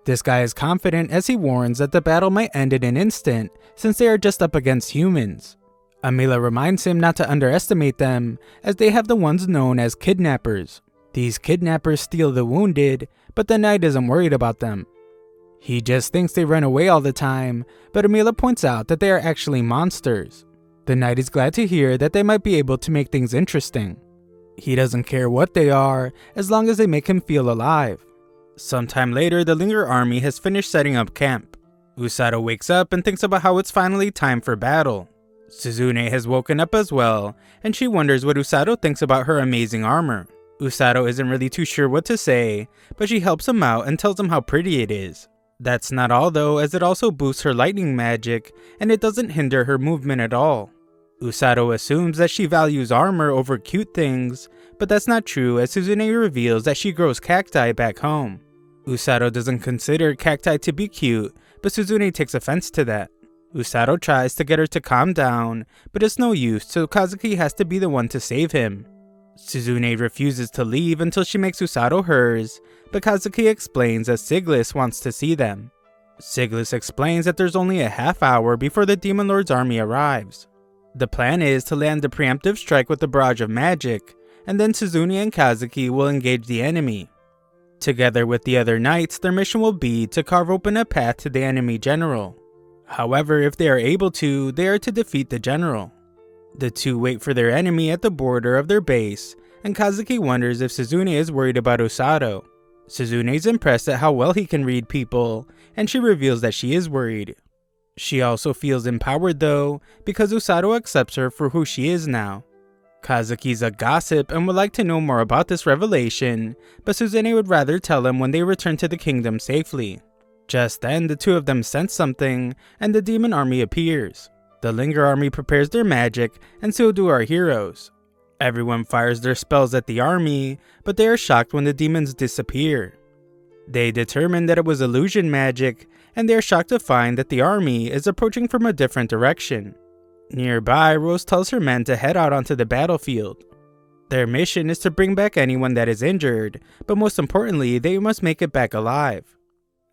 This guy is confident as he warns that the battle might end in an instant since they are just up against humans. Emilia reminds him not to underestimate them, as they have the ones known as kidnappers. These kidnappers steal the wounded, but the knight isn't worried about them. He just thinks they run away all the time, but Emilia points out that they are actually monsters. The knight is glad to hear that they might be able to make things interesting. He doesn't care what they are, as long as they make him feel alive. Sometime later, the Linger army has finished setting up camp. Usato wakes up and thinks about how it's finally time for battle. Suzune has woken up as well, and she wonders what Usato thinks about her amazing armor. Usato isn't really too sure what to say, but she helps him out and tells him how pretty it is. That's not all though, as it also boosts her lightning magic, and it doesn't hinder her movement at all. Usato assumes that she values armor over cute things, but that's not true as Suzune reveals that she grows cacti back home. Usato doesn't consider cacti to be cute, but Suzune takes offense to that. Usato tries to get her to calm down, but it's no use, so Kazuki has to be the one to save him. Suzune refuses to leave until she makes Usato hers, but Kazuki explains that Siglis wants to see them. Siglis explains that there's only a half hour before the Demon Lord's army arrives. The plan is to land a preemptive strike with a barrage of magic, and then Suzune and Kazuki will engage the enemy. Together with the other knights, their mission will be to carve open a path to the enemy general. However, if they are able to, they are to defeat the general. The 2 wait for their enemy at the border of their base, and Kazuki wonders if Suzune is worried about Usato. Suzune is impressed at how well he can read people, and she reveals that she is worried. She also feels empowered though, because Usato accepts her for who she is now. Kazuki's a gossip and would like to know more about this revelation, but Suzune would rather tell him when they return to the kingdom safely. Just then, the 2 of them sense something, and the demon army appears. The Linger army prepares their magic, and so do our heroes. Everyone fires their spells at the army, but they are shocked when the demons disappear. They determine that it was illusion magic, and they are shocked to find that the army is approaching from a different direction. Nearby, Rose tells her men to head out onto the battlefield. Their mission is to bring back anyone that is injured, but most importantly, they must make it back alive.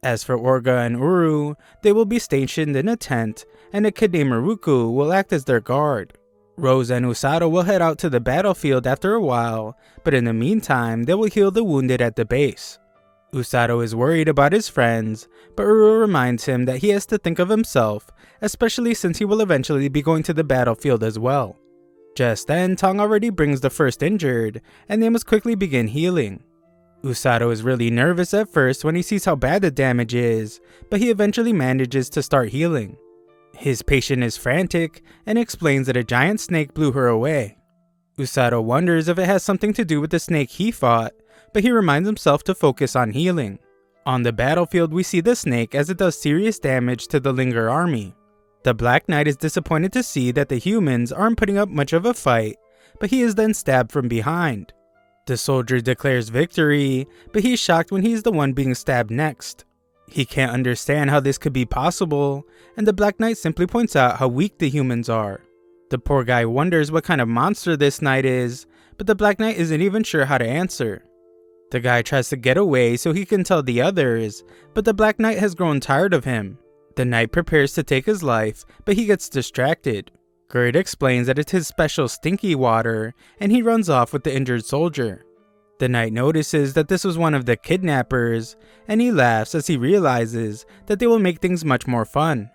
As for Orga and Uru, they will be stationed in a tent, and a kid named Maruku will act as their guard. Rose and Usato will head out to the battlefield after a while, but in the meantime, they will heal the wounded at the base. Usato is worried about his friends, but Uru reminds him that he has to think of himself, especially since he will eventually be going to the battlefield as well. Just then, Tong already brings the first injured, and they must quickly begin healing. Usato is really nervous at first when he sees how bad the damage is, but he eventually manages to start healing. His patient is frantic and explains that a giant snake blew her away. Usato wonders if it has something to do with the snake he fought, but he reminds himself to focus on healing. On the battlefield, we see the snake as it does serious damage to the Linger army. The Black Knight is disappointed to see that the humans aren't putting up much of a fight, but he is then stabbed from behind. The soldier declares victory, but he's shocked when he's the one being stabbed next. He can't understand how this could be possible, and the Black Knight simply points out how weak the humans are. The poor guy wonders what kind of monster this knight is, but the Black Knight isn't even sure how to answer. The guy tries to get away so he can tell the others, but the Black Knight has grown tired of him. The knight prepares to take his life, but he gets distracted. Gerd explains that it's his special stinky water, and he runs off with the injured soldier. The knight notices that this was one of the kidnappers, and he laughs as he realizes that they will make things much more fun.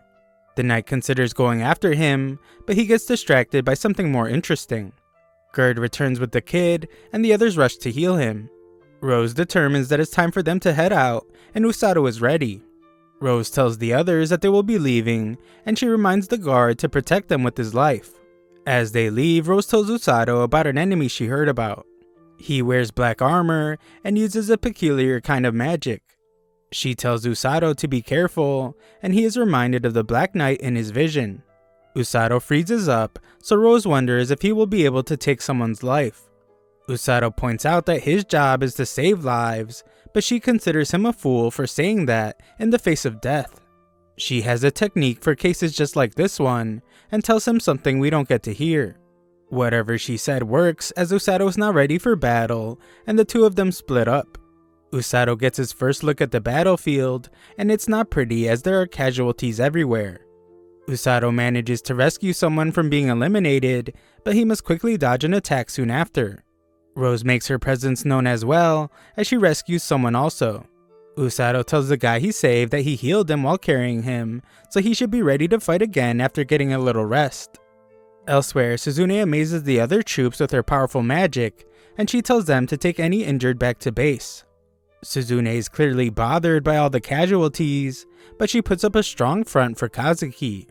The knight considers going after him, but he gets distracted by something more interesting. Gerd returns with the kid, and the others rush to heal him. Rose determines that it's time for them to head out, and Usato is ready. Rose tells the others that they will be leaving, and she reminds the guard to protect them with his life. As they leave, Rose tells Usato about an enemy she heard about. He wears black armor and uses a peculiar kind of magic. She tells Usato to be careful, and he is reminded of the Black Knight in his vision. Usato freezes up, so Rose wonders if he will be able to take someone's life. Usato points out that his job is to save lives, but she considers him a fool for saying that in the face of death. She has a technique for cases just like this one, and tells him something we don't get to hear. Whatever she said works, as Usato is now ready for battle, and the two of them split up. Usato gets his first look at the battlefield, and it's not pretty as there are casualties everywhere. Usato manages to rescue someone from being eliminated, but he must quickly dodge an attack soon after. Rose makes her presence known as well, as she rescues someone also. Usato tells the guy he saved that he healed him while carrying him, so he should be ready to fight again after getting a little rest. Elsewhere, Suzune amazes the other troops with her powerful magic, and she tells them to take any injured back to base. Suzune is clearly bothered by all the casualties, but she puts up a strong front for Kazuki.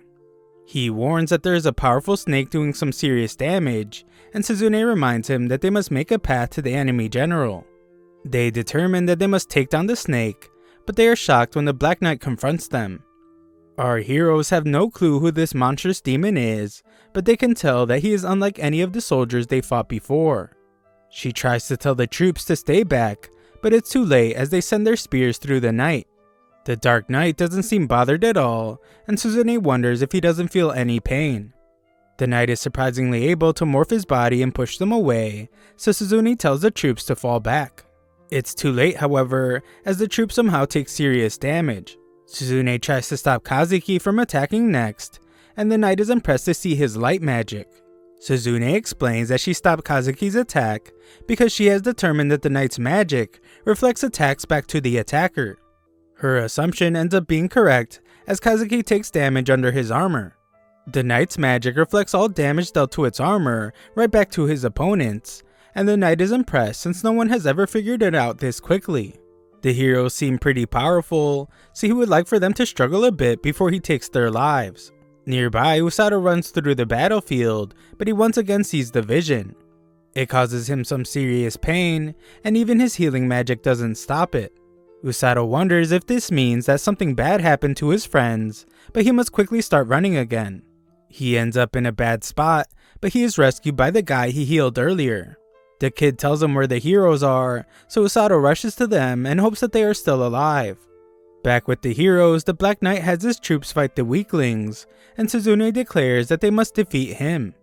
He warns that there is a powerful snake doing some serious damage, and Suzune reminds him that they must make a path to the enemy general. They determine that they must take down the snake, but they are shocked when the Black Knight confronts them. Our heroes have no clue who this monstrous demon is, but they can tell that he is unlike any of the soldiers they fought before. She tries to tell the troops to stay back, but it's too late as they send their spears through the night. The Dark Knight doesn't seem bothered at all, and Suzune wonders if he doesn't feel any pain. The knight is surprisingly able to morph his body and push them away, so Suzune tells the troops to fall back. It's too late, however, as the troops somehow take serious damage. Suzune tries to stop Kazuki from attacking next, and the knight is impressed to see his light magic. Suzune explains that she stopped Kazuki's attack because she has determined that the knight's magic reflects attacks back to the attacker. Her assumption ends up being correct as Kazuki takes damage under his armor. The knight's magic reflects all damage dealt to its armor right back to his opponents, and the knight is impressed since no one has ever figured it out this quickly. The heroes seem pretty powerful, so he would like for them to struggle a bit before he takes their lives. Nearby, Usato runs through the battlefield, but he once again sees the vision. It causes him some serious pain, and even his healing magic doesn't stop it. Usato wonders if this means that something bad happened to his friends, but he must quickly start running again. He ends up in a bad spot, but he is rescued by the guy he healed earlier. The kid tells him where the heroes are, so Usato rushes to them and hopes that they are still alive. Back with the heroes, the Black Knight has his troops fight the weaklings, and Suzune declares that they must defeat him.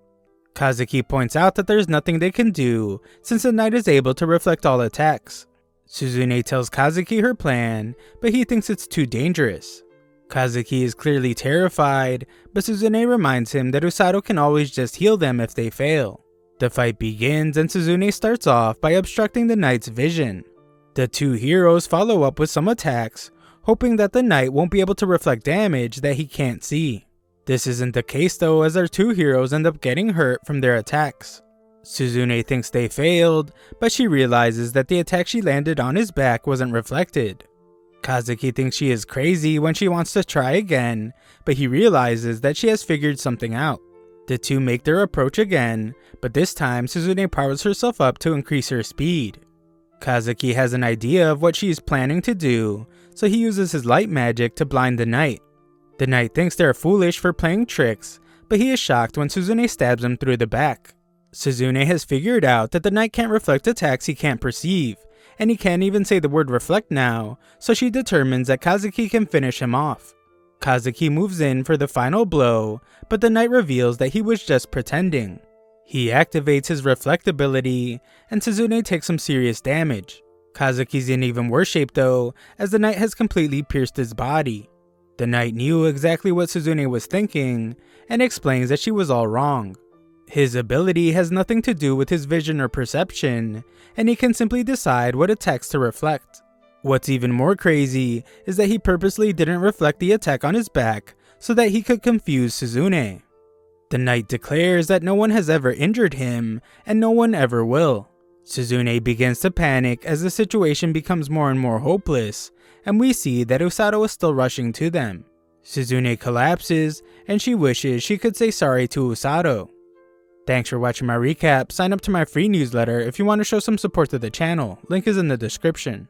Kazuki points out that there's nothing they can do since the knight is able to reflect all attacks. Suzune tells Kazuki her plan, but he thinks it's too dangerous. Kazuki is clearly terrified, but Suzune reminds him that Usato can always just heal them if they fail. The fight begins and Suzune starts off by obstructing the knight's vision. The two heroes follow up with some attacks, hoping that the knight won't be able to reflect damage that he can't see. This isn't the case though, as our two heroes end up getting hurt from their attacks. Suzune thinks they failed, but she realizes that the attack she landed on his back wasn't reflected. Kazuki thinks she is crazy when she wants to try again, but he realizes that she has figured something out. The two make their approach again, but this time Suzune powers herself up to increase her speed. Kazuki has an idea of what she is planning to do, so he uses his light magic to blind the knight. The knight thinks they're foolish for playing tricks, but he is shocked when Suzune stabs him through the back. Suzune has figured out that the knight can't reflect attacks he can't perceive, and he can't even say the word reflect now, so she determines that Kazuki can finish him off. Kazuki moves in for the final blow, but the knight reveals that he was just pretending. He activates his reflect ability, and Suzune takes some serious damage. Kazuki's in even worse shape though, as the knight has completely pierced his body. The knight knew exactly what Suzune was thinking, and explains that she was all wrong. His ability has nothing to do with his vision or perception, and he can simply decide what attacks to reflect. What's even more crazy is that he purposely didn't reflect the attack on his back so that he could confuse Suzune. The knight declares that no one has ever injured him, and no one ever will. Suzune begins to panic as the situation becomes more and more hopeless, and we see that Usato is still rushing to them. Suzune collapses, and she wishes she could say sorry to Usato. Thanks for watching my recap. Sign up to my free newsletter if you want to show some support to the channel. Link is in the description.